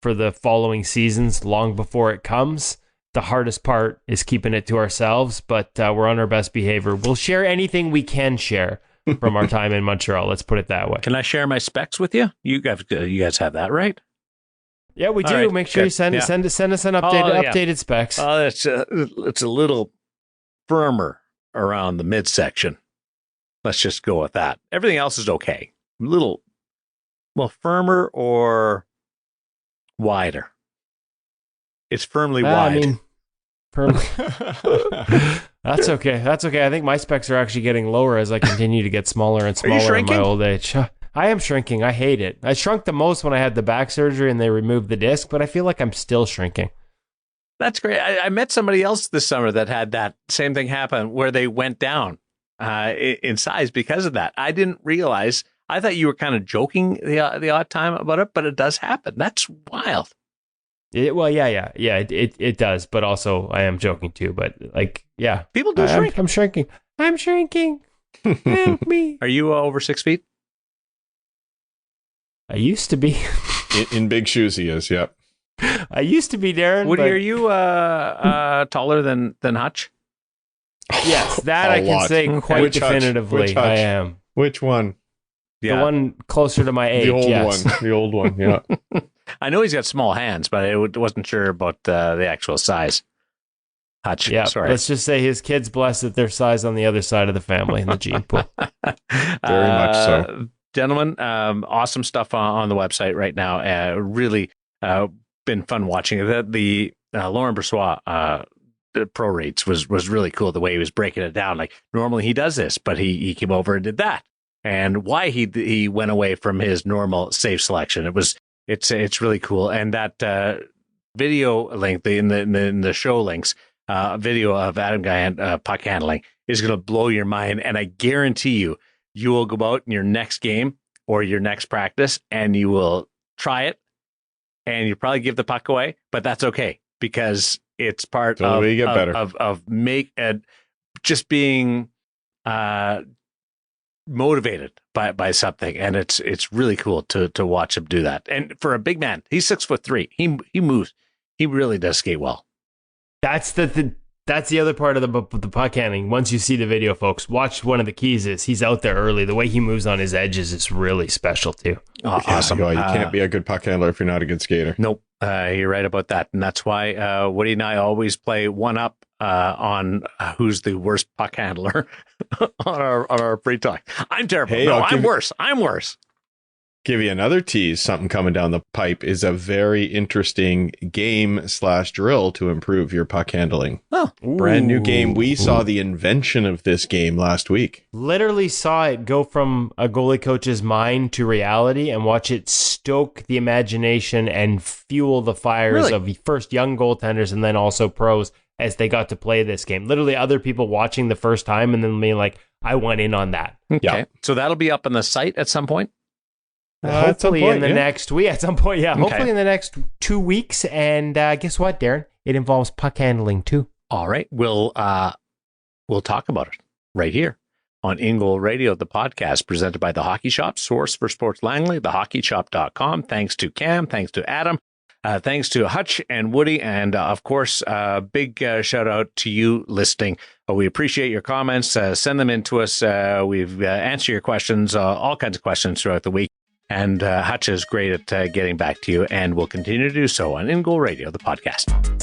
for the following seasons long before it comes. The hardest part is keeping it to ourselves, but we're on our best behavior. We'll share anything we can share from our time in Montreal. Let's put it that way. Can I share my specs with you? You guys have that, right? Yeah, we do. Right, make sure you send us an updated specs. It's a little firmer around the midsection. Let's just go with that. Everything else is okay. A little firmer or wider. It's firmly wide. That's okay. I think my specs are actually getting lower as I continue to get smaller and smaller in my old age. I am shrinking. I hate it. I shrunk the most when I had the back surgery and they removed the disc, but I feel like I'm still shrinking. That's great. I met somebody else this summer that had that same thing happen where they went down in size because of that. I didn't realize. I thought you were kind of joking the odd time about it, but it does happen. That's wild. It does, but also I am joking too. But people do shrink. I'm shrinking. I'm shrinking. Help me. Are you over 6 feet? I used to be. in big shoes, he is. Yep. I used to be, Darren. Woody, are you taller than Hutch? Yes, that I can say quite definitively. I am. Which one? The one closer to my age. The old one. Yeah. I know he's got small hands, but I wasn't sure about the actual size. Hutch, sorry. Let's just say his kids blessed that their size on the other side of the family in the gene pool. Very much so. Gentlemen, awesome stuff on the website right now. Really been fun watching it. The Laurent Brossois pro rates was really cool, the way he was breaking it down. Like, normally he does this, but he came over and did that. And why he went away from his normal safe selection. It's really cool. And that video link in the show links, video of Adam Gajan puck handling is going to blow your mind. And I guarantee you will go out in your next game or your next practice, and you will try it, and you probably give the puck away, but that's okay because it's part So we get better. of just being motivated by something, and it's really cool to watch him do that. And for a big man, he's 6'3". He moves. He really does skate well. That's the other part of the puck handling. Once you see the video, folks, watch. One of the keys is he's out there early. The way he moves on his edges is really special too. Awesome. You can't be a good puck handler if you're not a good skater. Nope. You're right about that. And that's why Woody and I always play one up on who's the worst puck handler on our free talk. I'm terrible. Hey, I'm worse. Give you another tease. Something coming down the pipe is a very interesting game/drill to improve your puck handling. Oh, brand new game. We saw the invention of this game last week. Literally saw it go from a goalie coach's mind to reality and watch it stoke the imagination and fuel the fires of first young goaltenders and then also pros as they got to play this game. Literally other people watching the first time and then being like, I went in on that. Okay. Yeah. So that'll be up on the site at some point? Hopefully in the next week, at some point, yeah. Okay. Hopefully in the next 2 weeks. And guess what, Darren? It involves puck handling too. All right. We'll talk about it right here on InGoal Radio, the podcast presented by The Hockey Shop, source for Sports Langley, thehockeyshop.com. Thanks to Cam. Thanks to Adam. Thanks to Hutch and Woody. And of course, big shout out to you listening. We appreciate your comments. Send them in to us. We've answered your questions, all kinds of questions throughout the week. And Hutch is great at getting back to you, and will continue to do so on InGoal Radio, the podcast.